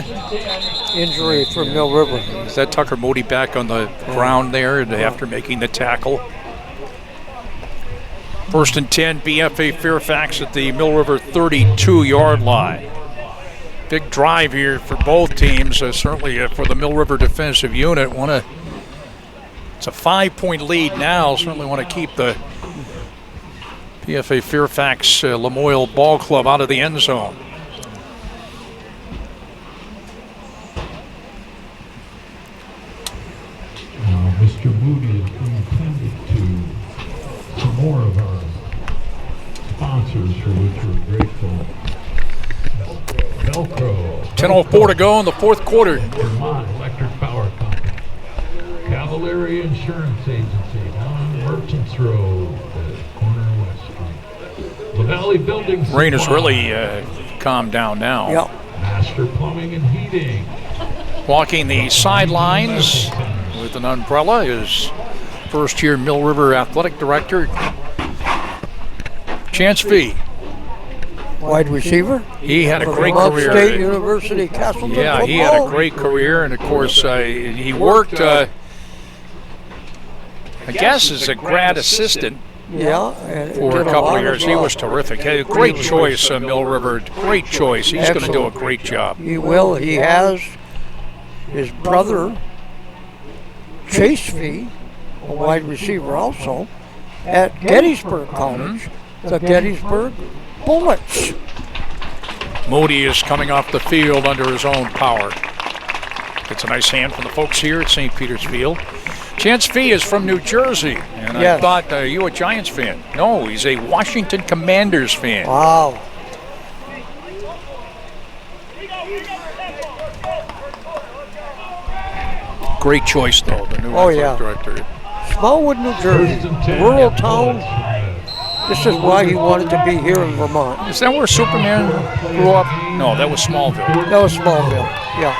Injury for Mill River.
Is that Tucker Moody back on the ground there after making the tackle? 1st and 10, BFA Fairfax at the Mill River 32-yard line. Big drive here for both teams, certainly for the Mill River defensive unit. It's a 5-point lead now. Certainly want to keep the BFA Fairfax Lamoille Ball Club out of the end zone.
Mr. Moody is intended to some more of our sponsors for which we're grateful. Velcro.
10:04 to go in the fourth quarter.
Vermont Electric Power Company. Cavalieri Insurance Agency on Merchants Road, corner of West Street. La Valley Building Supply.
Rain has really calmed down now.
Yep.
Master Plumbing and Heating.
Walking the sidelines with an umbrella is first-year Mill River Athletic Director, Chance Fee.
Wide receiver.
He had a great
Vermont
career.
State University Castleton
Yeah, he had a great career, and of course he worked, I guess, as a grad assistant for a couple of years. He was terrific. Hey, great choice, Mill River. Great choice. He's going to do a great job.
He will. He has his brother, Chase Fee, a wide receiver also, at Gettysburg College, the Gettysburg Bullets.
Moody is coming off the field under his own power. Gets a nice hand from the folks here at St. Peter's Field. Chance Fee is from New Jersey, and I
Yes.
thought, are you a Giants fan? No, he's a Washington Commanders fan.
Wow.
Great choice, though, the new
Oh,
athletic
yeah.
director.
Smallwood, New Jersey,
First and 10,
rural
yeah,
town. This is why he wanted to be here in Vermont.
Is that where Superman grew up? No, that was Smallville.
That was Smallville. Yeah.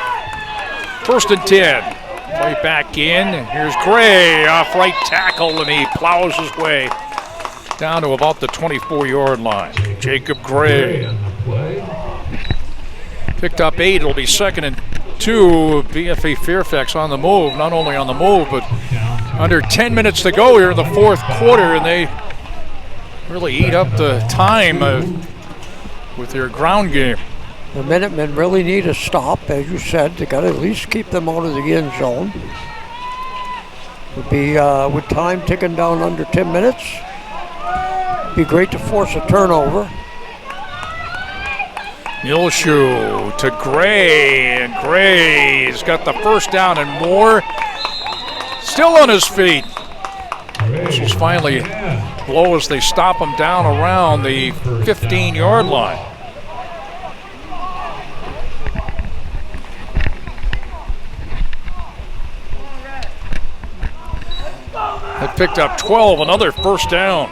1st and 10. Play back in. Here's Gray off right tackle, and he plows his way down to about the 24-yard line. Jacob Gray
on the play.
picked up 8. It'll be 2nd and 2. BFA Fairfax on the move. Not only on the move, but under 10 minutes to go here in the 4th quarter, and they really eat up the time with their ground game.
The Minutemen really need a stop, as you said. They got to at least keep them out of the end zone. Would be with time ticking down under 10 minutes. Be great to force a turnover.
Milshu to Gray, and Gray's got the first down and more. Still on his feet. This was finally low as they stop him down around the 15-yard line. They picked up 12, another first down.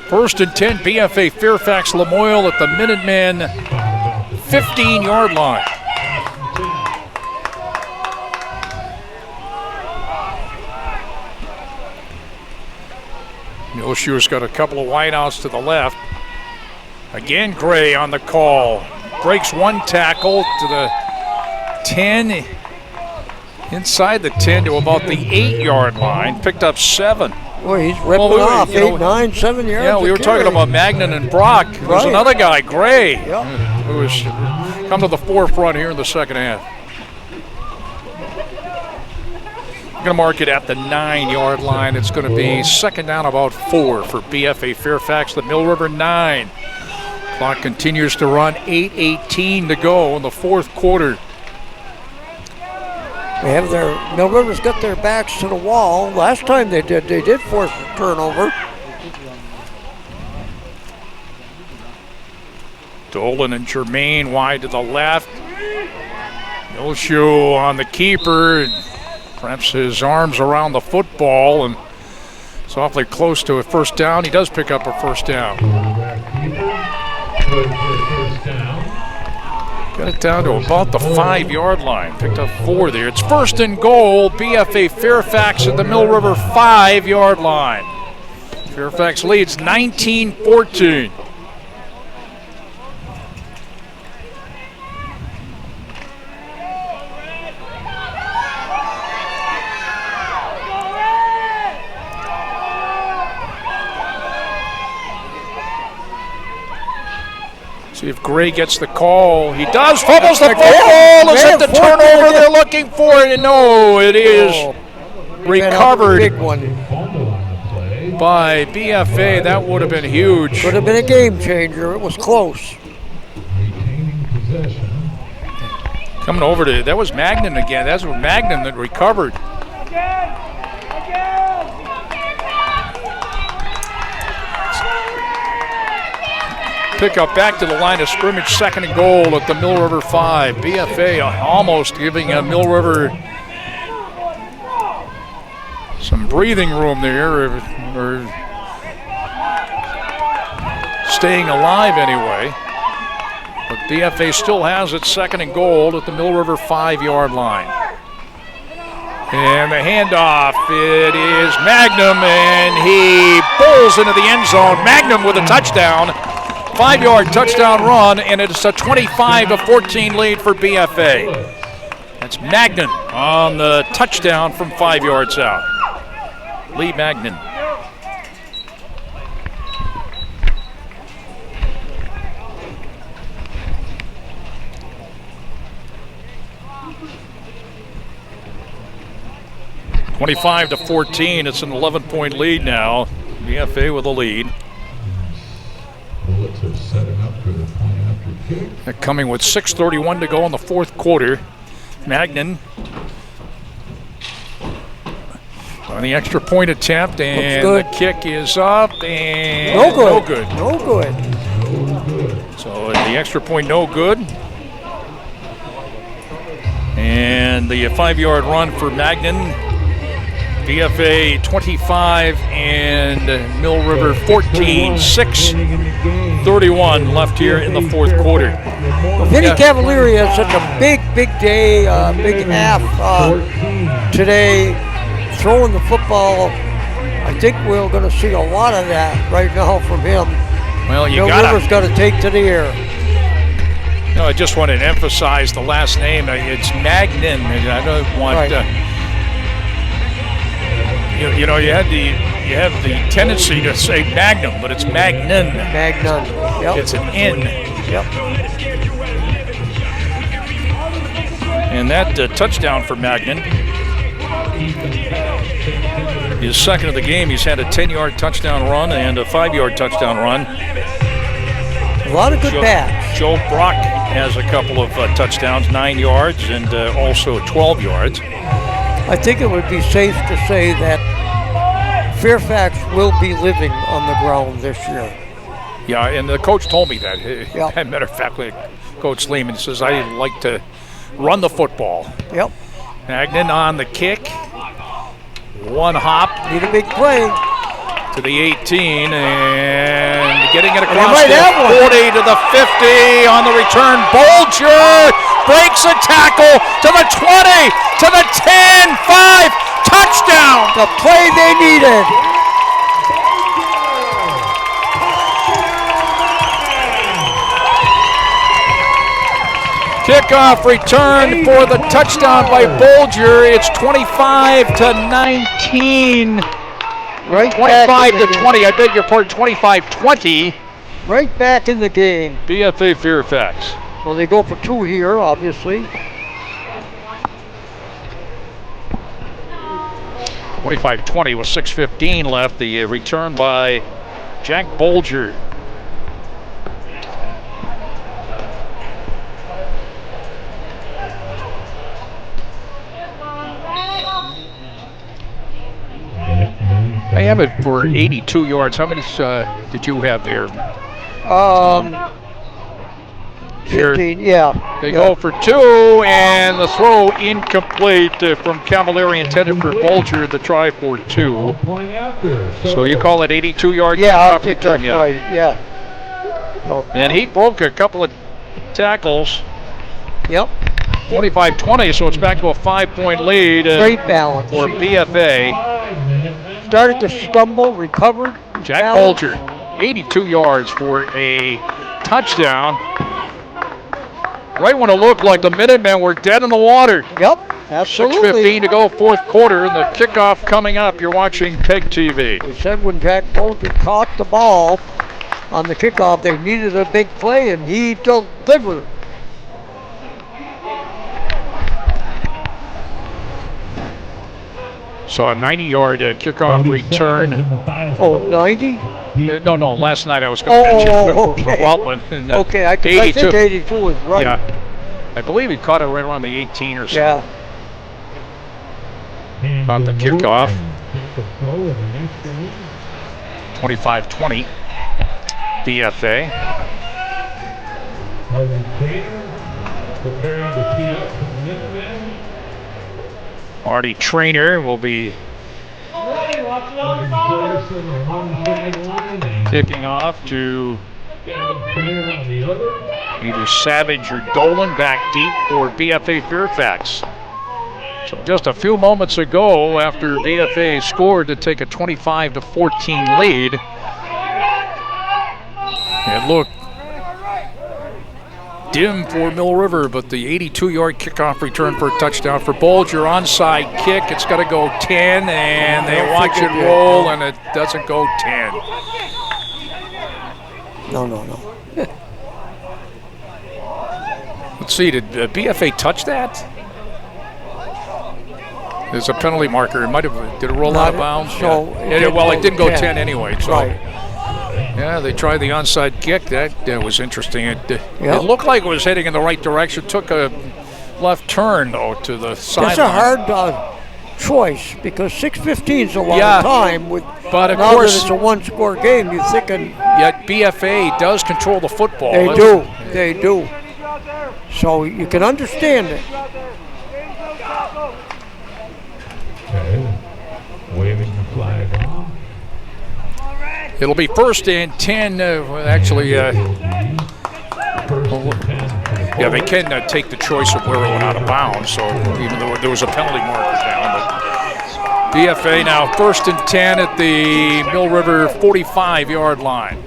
1st and 10, BFA Fairfax Lamoille at the Minutemen 15-yard line. Milshu's got a couple of wideouts to the left. Again, Gray on the call. Breaks one tackle to the 10. Inside the 10 to about the 8-yard line. Picked up 7.
Boy, he's ripping off 8, 9, 7 yards.
Yeah, we were talking about Magnan and Brock. There's
Right.
another guy, Gray,
Yeah.
who has come to the forefront here in the second half. Going to mark it at the 9-yard line. It's going to be 2nd down about 4 for BFA Fairfax, the Mill River 9. Clock continues to run, 8:18 to go in the 4th quarter.
They have Mill River's got their backs to the wall. Last time they did force a turnover.
Dolan and Germain wide to the left. Milshu on the keeper. Wraps his arms around the football and it's awfully close to a first down. He does pick up a first down.
Quarterback keeper. Good for first down.
Got it down to about the 5-yard line. Picked up 4 there. It's 1st and goal. BFA Fairfax at the Mill River 5-yard line. Fairfax leads 19-14. See if Gray gets the call. He does. Fumbles the football. Is it the turnover they're looking for? No, it is recovered
Big one.
Fumble on the play.
by BFA. That would have been huge.
Could have been a game changer. It was close.
Retaining possession.
Coming over to, that was Magnan again. That's what Magnan that recovered. Pick up back to the line of scrimmage, 2nd and goal at the Mill River 5. BFA almost giving Mill River some breathing room there, or staying alive anyway. But BFA still has it 2nd and goal at the Mill River 5-yard line. And the handoff, it is Magnum, and he bowls into the end zone. Magnum with a touchdown. 5-yard touchdown run, and it's a 25-14 lead for BFA. That's Magnan on the touchdown from 5 yards out. Lee Magnan. (25-14). It's an 11-point lead now. BFA with a lead.
Bullets are setting up for the point after kick.
They're coming with 6:31 to go in the 4th quarter. Magnan On the extra point attempt, and the kick is up, and
No good.
no good.
No good.
So the extra point, no good. And the 5-yard run for Magnan. BFA 25 and Mill River 14. 6:31 left here in the fourth quarter.
Vinny Cavalieri had such a big day, big half today, throwing the football. I think we're going to see a lot of that right now from him.
Well, you
Mill River's got to take to the air.
No, I just want to emphasize the last name. It's Magnan. I don't want.
Right.
You have the tendency to say Magnum, but it's Magnan.
Magnan. Yep.
It's an N.
Yep.
And that touchdown for Magnan. His second of the game. He's had a 10-yard touchdown run and a 5-yard touchdown run.
A lot of good backs.
Joe Brock has a couple of touchdowns, 9 yards and also 12 yards.
I think it would be safe to say that Fairfax will be living on the ground this year.
Yeah, and the coach told me that.
Yep.
As a matter of fact, Coach Lehman says, I like to run the football.
Yep.
Magnan on the kick. One hop.
Need a big play.
To the 18 and getting it across
might
the
have one.
40 to the 50 on the return. Bolger breaks a tackle to the 20, to the 10, 5, touchdown.
The play they needed.
Kickoff return for the touchdown by Bolger. It's 25 to 19.
Right
25 to 20, I beg your pardon, 25-20.
Right back in the game.
BFA Fairfax.
Well, they go for 2 here, obviously.
25-20 with 6:15 left. The return by Jack Bolger. I have it for 82 yards. How many did you have there?
15, yeah.
They go for 2, and the throw incomplete from Cavalieri, intended for Bolger, the try for 2. So you call it 82 yards?
Yeah, I'll take that.
Yeah.
Right, yeah.
And he broke a couple of tackles.
Yep.
25-20, so it's back to a 5-point lead
Great balance.
for BFA.
Started to stumble, recovered.
Jack
balance.
Bolger, 82 yards for a touchdown. Right when it looked like the Minutemen were dead in the water.
Yep, absolutely.
6:15 to go, fourth quarter, and the kickoff coming up. You're watching PEGTV.
We said when Jack Bolger caught the ball on the kickoff, they needed a big play, and he delivered.
So a 90-yard kickoff return.
Oh, 90?
No, last night I was going to mention
okay.
Waltman.
Okay, I think 82 is right.
Yeah, I believe he caught it right around the 18 or so.
Yeah.
On the kickoff. 25-20. BFA. Artie Trainer will be kicking off to either Savage or Dolan, back deep for BFA Fairfax. So just a few moments ago, after BFA scored to take a 25-14 lead, it looked dim for Mill River, but the 82-yard kickoff return for a touchdown for Bolger. Onside kick, it's got to go 10, and they watch it roll, and it doesn't go 10.
No.
Let's see, did BFA touch that? There's a penalty marker. It might have. Did it roll out of bounds?
So
yeah. Well, it didn't go 10 anyway. So.
Right.
Yeah, they tried the onside kick. That was interesting. It looked like it was heading in the right direction. Took a left turn, though, to the sideline.
That's a hard choice because 6:15 is a lot
Yeah,
of time. With
but of
now
course-
that it's a one-score game, you're thinking
Yet BFA does control the football.
they do. They do. So you can understand it.
Okay. Waving the flag on.
It'll be 1st and 10. Actually,
First and 10 for the
yeah, they can take the choice of where it went out of bounds. So even though there was a penalty marker down, but BFA now 1st and 10 at the Mill River 45-yard line.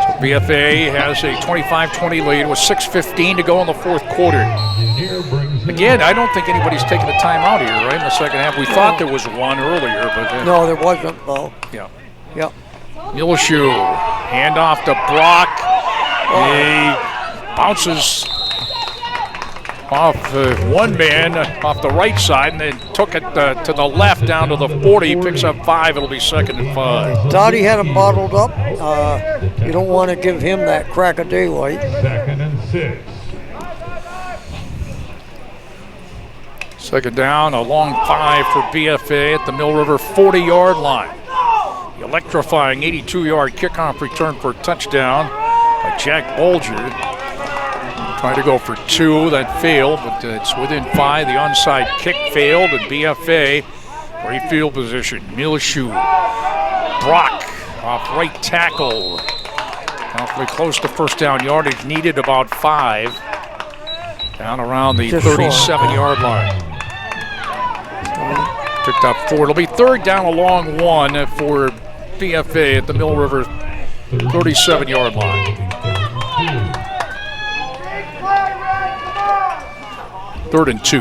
So BFA has a 25-20 lead with 6:15 to go in the 4th quarter.
Engineer brings it
Again, I don't think anybody's taking a timeout here, right, in the second half. We thought there was one earlier, but
No, there wasn't though.
yeah.
Yep.
Milshu, handoff to Brock. He bounces off one man off the right side and then took it to the left down to the 40. Picks up 5. It'll be 2nd and 5.
Thought he had him bottled up. You don't want to give him that crack of daylight.
2nd and 6.
2nd down, a long 5 for BFA at the Mill River 40-yard line. The electrifying 82-yard kickoff return for a touchdown by Jack Bolger. Trying to go for 2, that failed, but it's within 5. The onside kick failed, and BFA, great field position. Milshu, Brock off right tackle. Awfully close to first down yardage, needed about 5. Down around the 37-yard line. Picked up 4. It'll be 3rd down, a long 1 for BFA at the Mill River 37-yard line. 3rd and 2.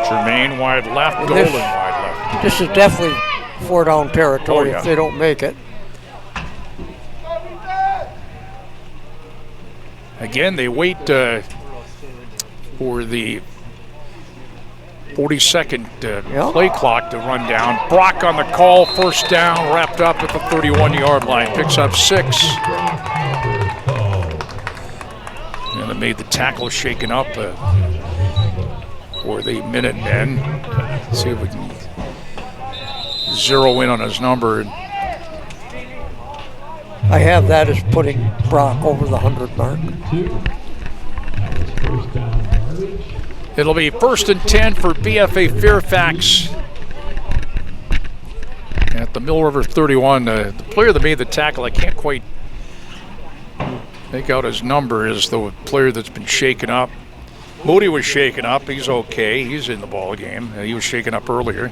Jermaine wide left, Golden wide left.
This is definitely 4-down territory
Oh, yeah.
if they don't make it.
Again, they wait for the 42nd play clock to run down. Brock on the call, 1st down, wrapped up at the 31-yard line. Picks up 6. And they made the tackle shaken up for the Minutemen. Let's see if we can zero in on his number.
I have that as putting Brock over the 100 mark.
It'll be 1st and 10 for BFA Fairfax at the Mill River 31. The player that made the tackle, I can't quite make out his number, is the player that's been shaken up. Moody was shaken up. He's okay. He's in the ball game. He was shaken up earlier.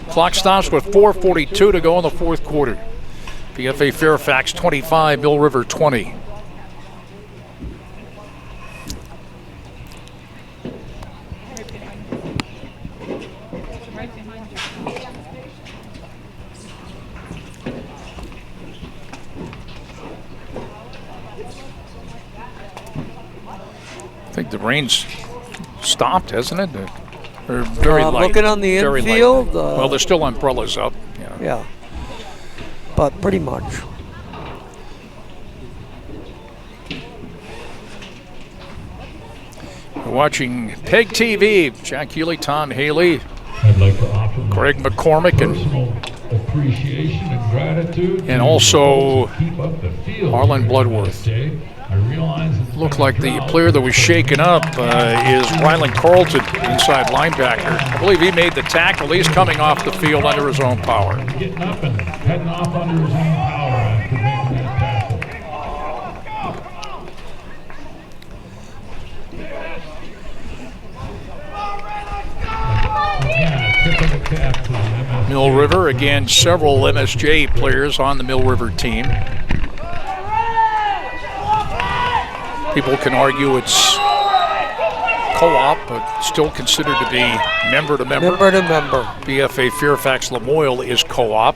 Clock stops with 4:42 to go in the 4th quarter. BFA Fairfax 25, Mill River 20. I think the rain's stopped, hasn't it? Or very light.
Looking on the
very light.
infield.
Well, there's still umbrellas up.
Yeah. But pretty much.
We're watching PEGTV. Jack Healy, Tom Haley,
I'd like to offer my
Greg McCormick, and
personal appreciation and gratitude.
and
to
also
those who keep up the field
Harlan
here
Bloodworth.
today. I realize it's
Looked
been a
like the
drought.
player that was shaken up is Rylan Carlton, inside linebacker. I believe he made the tackle. He's coming off the field under his own power.
Getting up and heading off under his own power after making that tackle. Again, a tip of the cap to the MSJ.
Mill River, again, several MSJ players on the Mill River team. People can argue it's co-op, but still considered to be member to member.
Member to member.
BFA Fairfax Lamoille is co-op.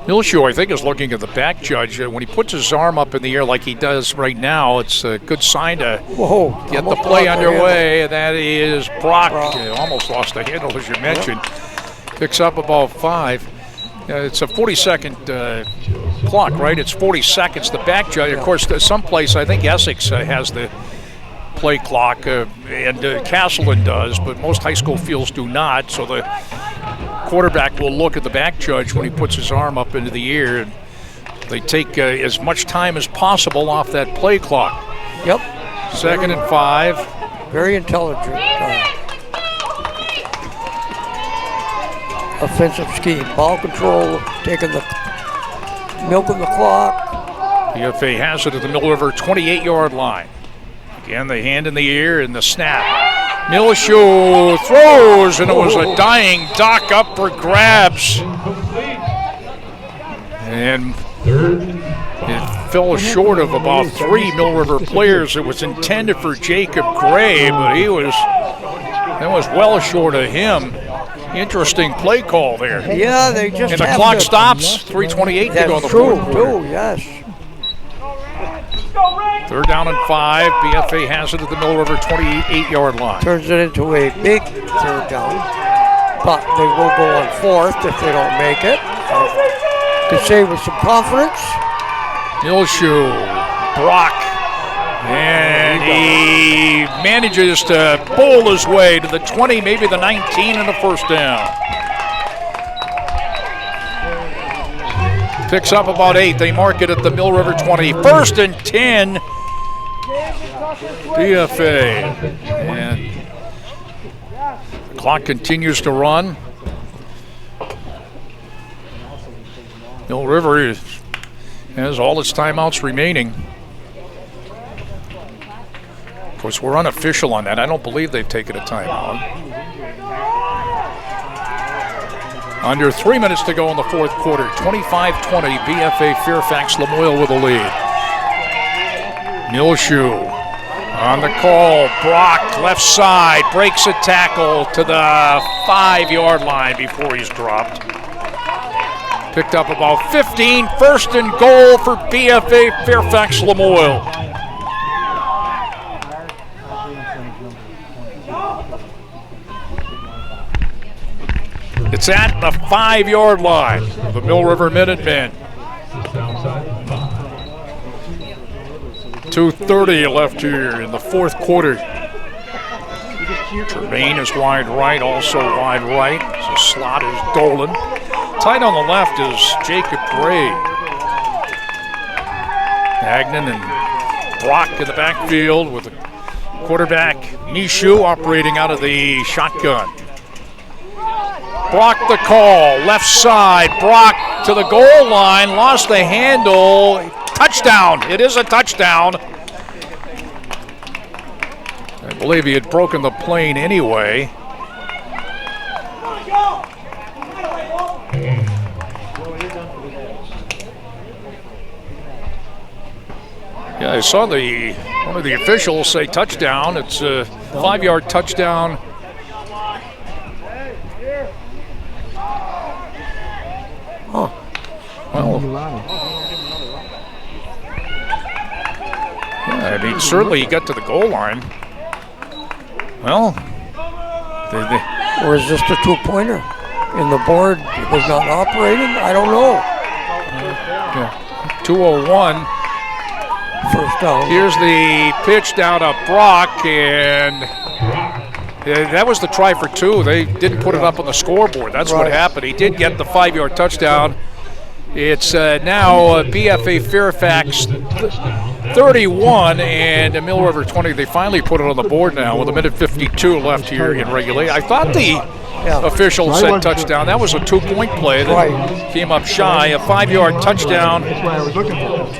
Milshu, I think, is looking at the back judge. When he puts his arm up in the air like he does right now, it's a good sign to get the play underway. That is Brock. Almost lost the handle, as you mentioned. Picks up about 5. It's a 40-second clock, right? It's 40 seconds. The back judge, of course, someplace, I think Essex has the play clock, and Castleton does, but most high school fields do not. So the quarterback will look at the back judge when he puts his arm up into the air, and they take as much time as possible off that play clock.
Yep.
2nd and 5.
Very intelligent offensive scheme. Ball control, milking the clock.
BFA has it at the Mill River 28-yard line. Again, the hand in the air and the snap. Milshu throws, and it was a dying duck up for grabs. And it fell short of about 3 Mill River players. It was intended for Jacob Gray, but that was well short of him. Interesting play call there.
Yeah, they just
and the clock stops. 3:28 to go in the fourth quarter.
That's true, too, yes.
3rd down and 5. BFA has it at the Mill River 28-yard line.
Turns it into a big 3rd down, but they will go on 4th if they don't make it. To say with some confidence.
Milshu, Brock, and he manages to bowl his way to the 20, maybe the 19, and a 1st down. Picks up about 8. They mark it at the Mill River 20. 1st and 10. BFA. And the clock continues to run. Mill River has all its timeouts remaining. Of course, we're unofficial on that. I don't believe they've taken a timeout. Under 3 minutes to go in the 4th quarter. 25-20, BFA Fairfax Lamoille with a lead. Milshu on the call. Brock, left side, breaks a tackle to the 5-yard line before he's dropped. Picked up about 15. 1st and goal for BFA Fairfax Lamoille. It's at the 5-yard line of the Mill River Minutemen. 2:30 left here in the 4th quarter. Tremaine is wide right, also wide right. The slot is Dolan. Tight on the left is Jacob Gray. Agnon and Brock in the backfield with the quarterback Mishu operating out of the shotgun. Brock the call, left side. Brock to the goal line, lost the handle. Touchdown. It is a touchdown. I believe he had broken the plane anyway. Yeah, I saw one of the officials say touchdown. It's a 5-yard touchdown.
Huh.
Well, yeah, I mean, certainly he got to the goal line. Well,
or is this the 2-pointer? And the board was not operating? I don't know.
Yeah. 2:01.
1st down.
Here's the pitch down to Brock, and that was the try for 2. They didn't put it up on the scoreboard. That's what happened. He did get the 5-yard touchdown. It's now BFA Fairfax 31 and Mill River 20. They finally put it on the board now with 1:52 left here in regulation. I thought the official said touchdown. That was a 2-point play that came up shy. A 5-yard touchdown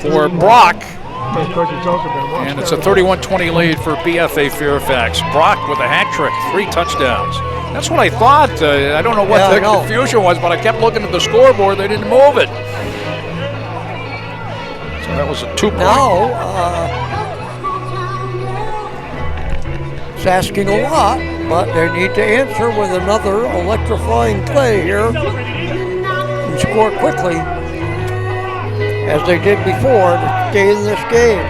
for Brock. And it's a 31-20 lead for BFA Fairfax. Brock with a hat trick, 3 touchdowns. That's what I thought. I don't know what the confusion was, but I kept looking at the scoreboard. They didn't move it. So that was a 2-point.
Now, it's asking a lot, but they need to answer with another electrifying play here and score quickly, as they did before, to stay in this game.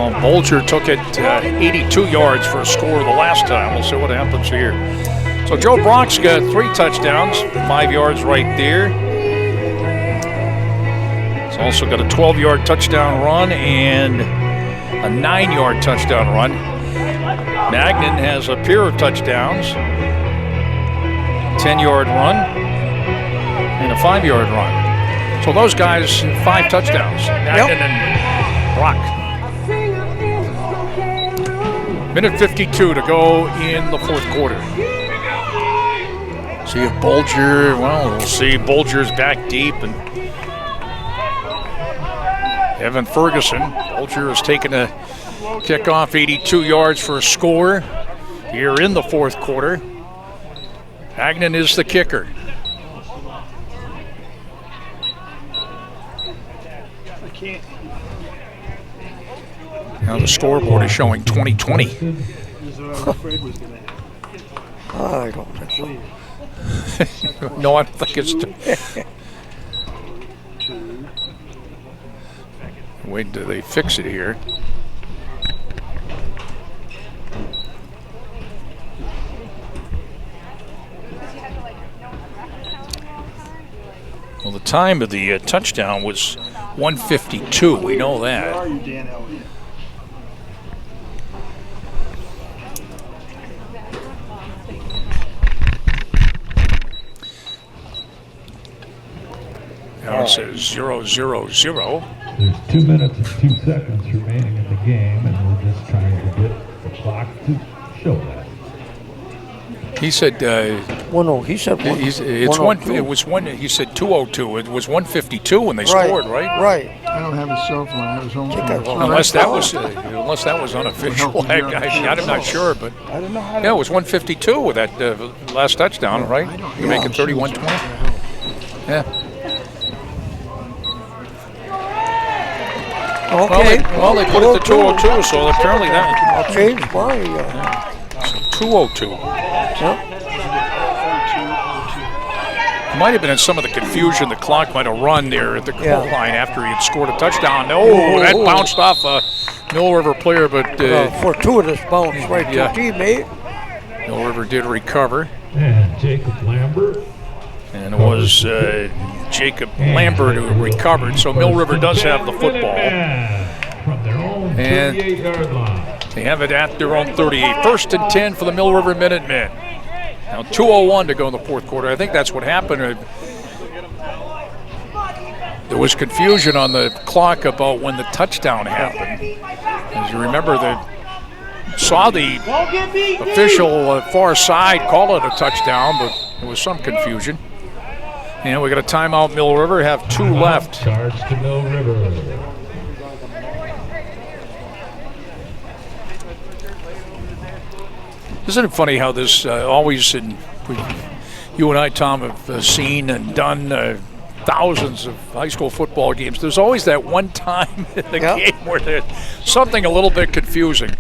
Well, Bolger took it 82 yards for a score the last time. We'll see what happens here. So Joe Brock's got 3 touchdowns, 5 yards right there. He's also got a 12-yard touchdown run and a 9-yard touchdown run. Magnan has a pair of touchdowns, 10-yard run, and a 5-yard run. So those guys, 5 touchdowns, Magnan and Brock. Minute 52 to go in the 4th quarter. See if Bolger, well, we'll see. Bolger's back deep, and Evan Ferguson. Bolger has taken a kickoff, 82 yards for a score here in the 4th quarter. Magnan is the kicker. Now the scoreboard is showing 20-20.
I don't think so.
No, I don't think it's. Wait till they fix it here. Well, the time of the touchdown was 1:52. We know that.
Where are you, Dan Elliott?
Now it says 0-0-0.
There's 2 minutes and 2 seconds remaining in the game, and we're just trying to get the clock to show that.
He said.
Well, no, he said one.
It's
102.
one. It was one. He said 2:02. It was 1:52 when they scored, right?
Right.
I don't have his cell phone. I have his home
Think I
phone.
will.
Unless that was unofficial. I'm not sure, but
I don't know how to.
yeah, it was 1:52 with that last touchdown, right? You're making 31-20. Yeah.
Okay.
Well, they put it to 2:02, so apparently that
I'll change my.
2:02.
Yeah.
Might have been in some of the confusion. The clock might have run there at the goal line after he had scored a touchdown. No, that bounced off a Mill River player, but
Fortuitous bounce right to teammate.
Mill River did recover.
And Jacob Lambert.
And it was Jacob Lambert who recovered. So Mill River does have the football.
From their own 38-yard line.
They have it at their own 38. 1st and 10 for the Mill River Minutemen. Now 2:01 to go in the 4th quarter. I think that's what happened. There was confusion on the clock about when the touchdown happened. As you remember, saw the official far side call it a touchdown, but there was some confusion. And we got a timeout, Mill River, have 2 left.
Charge to Mill River.
Isn't it funny how this always, you and I, Tom, have seen and done thousands of high school football games. There's always that one time in the game where there's something a little bit confusing.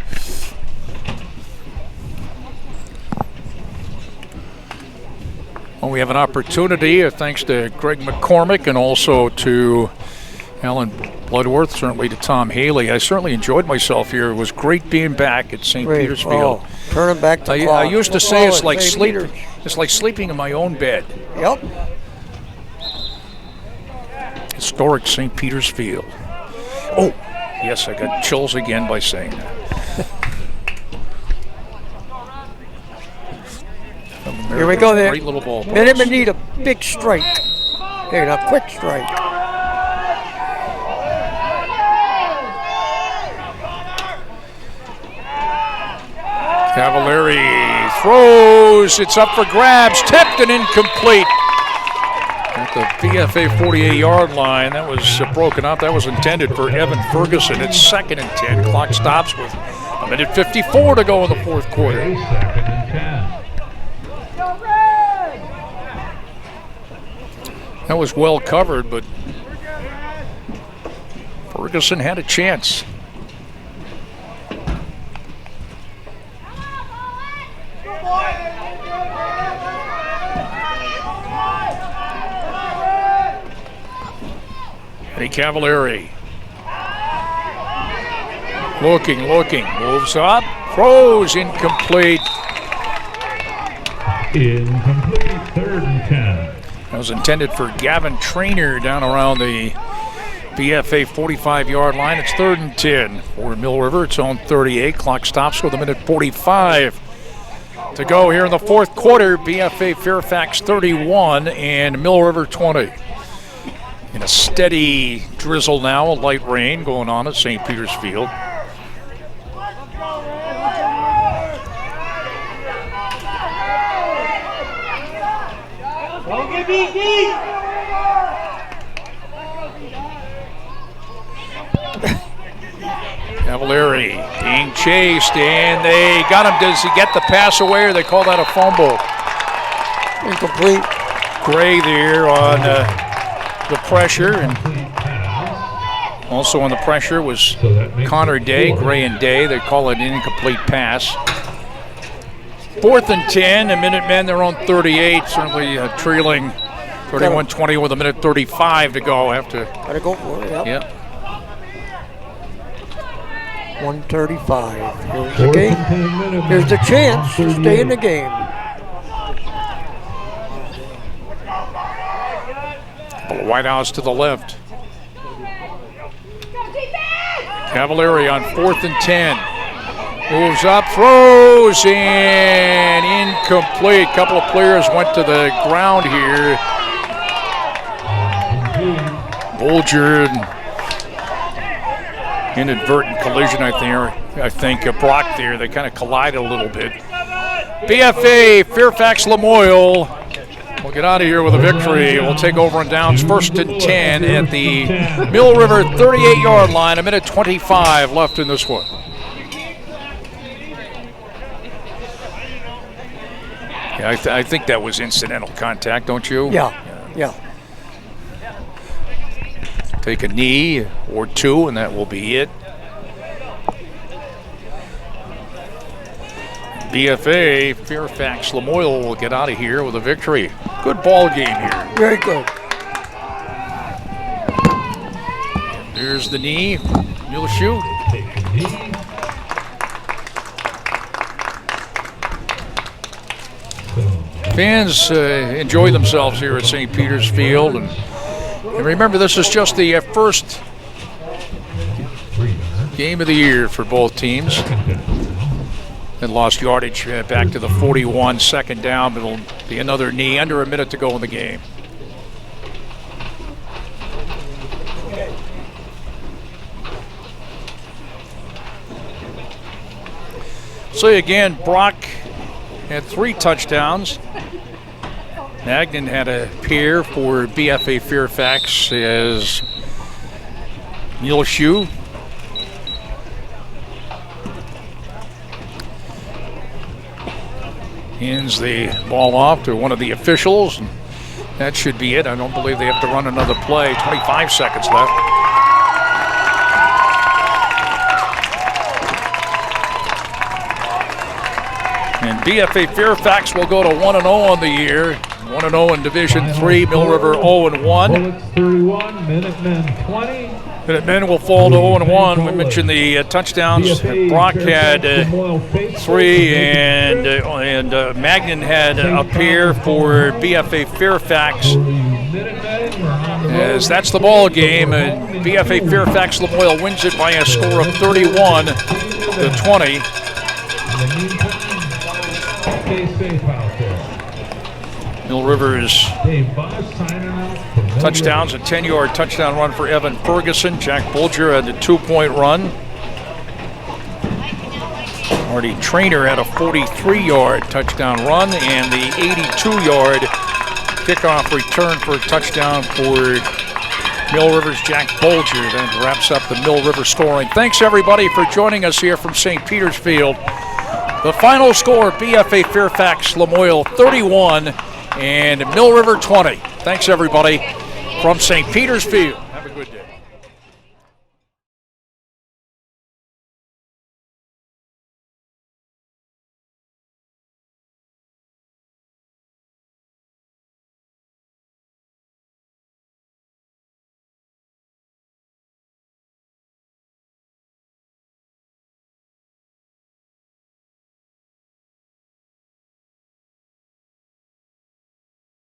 Well, we have an opportunity, thanks to Greg McCormick and also to Alan Bloodworth, certainly to Tom Haley. I certainly enjoyed myself here. It was great being back at St. Peter's Field.
Oh, turning back the clock.
I used to say it's like
St.
sleeping.
Peter's.
It's like sleeping in my own bed.
Yep.
Historic St. Peter's Field. Oh, yes, I got chills again by saying that.
Here we go there.
Great little ball.
Minutemen need a big strike. Here, a quick strike.
Cavallari throws. It's up for grabs. Tipped and incomplete. At the BFA 48-yard line. That was broken up. That was intended for Evan Ferguson. It's 2nd and 10. Clock stops with a minute 54 to go in the 4th quarter.
2nd and 10.
That was well covered, but Ferguson had a chance. Eddie Cavallari Looking, moves up, throws, incomplete.
Incomplete, 3rd and 10.
That was intended for Gavin Trainer down around the BFA 45-yard line. It's 3rd and 10 for Mill River. Its own 38. Clock stops with 1:45 to go here in the fourth quarter. BFA Fairfax 31 and Mill River 20. In a steady drizzle now, a light rain going on at St. Peter's Field. Cavalieri being chased, and they got him. Does he get the pass away, or they call that a fumble?
Incomplete.
Gray there on the pressure, and also on the pressure was Connor Day. Gray and Day. They call it an incomplete pass. 4th and 10. The Minutemen, they're on 38, certainly trailing 31-20 with 1:35 to go.
Gotta go for it. Yep. 1:35. Here's the game. Here's the chance to stay in the game.
White House to the left. Cavalieri on 4th and 10. Moves up, throws, and incomplete. Couple of players went to the ground here. Bolger, inadvertent collision, I think Brock there. They kind of collided a little bit. BFA Fairfax Lamoille will get out of here with a victory. We'll take over on downs 1st and 10 at the Mill River 38-yard line. 1:25 left in this one. Yeah, I think that was incidental contact, don't you?
Yeah.
Take a knee or two, and that will be it. BFA Fairfax Lamoille will get out of here with a victory. Good ball game here.
Very good.
There's the knee. You'll shoot. Fans enjoy themselves here at St. Peter's Field, and remember, this is just the first game of the year for both teams. And lost yardage back to the 41, 2nd down, but it'll be another knee, under a minute to go in the game. So again, Brock had 3 touchdowns. Magnan had a pair for BFA Fairfax as Muleshoe. Hands the ball off to one of the officials. And that should be it. I don't believe they have to run another play. 25 seconds left. And BFA Fairfax will go to 1-0 on the year. 1-0 in Division III. Mill River 0-1.
Bullets 31, Minutemen 20.
Minutemen will fall to 0-1. We mentioned the touchdowns. Brock had 3, and Magnan had a pair for BFA Fairfax. As that's the ball game, and BFA Fairfax Lamoille wins it by a score of 31-20. Mill River's touchdowns, a 10-yard touchdown run for Evan Ferguson. Jack Bolger had a 2-point run. Marty Trainer had a 43-yard touchdown run, and the 82-yard kickoff return for a touchdown for Mill River's Jack Bolger. That wraps up the Mill River scoring. Thanks, everybody, for joining us here from St. Peter's Field. The final score, BFA Fairfax Lamoille 31 and Mill River 20. Thanks, everybody, from St. Peter's Field.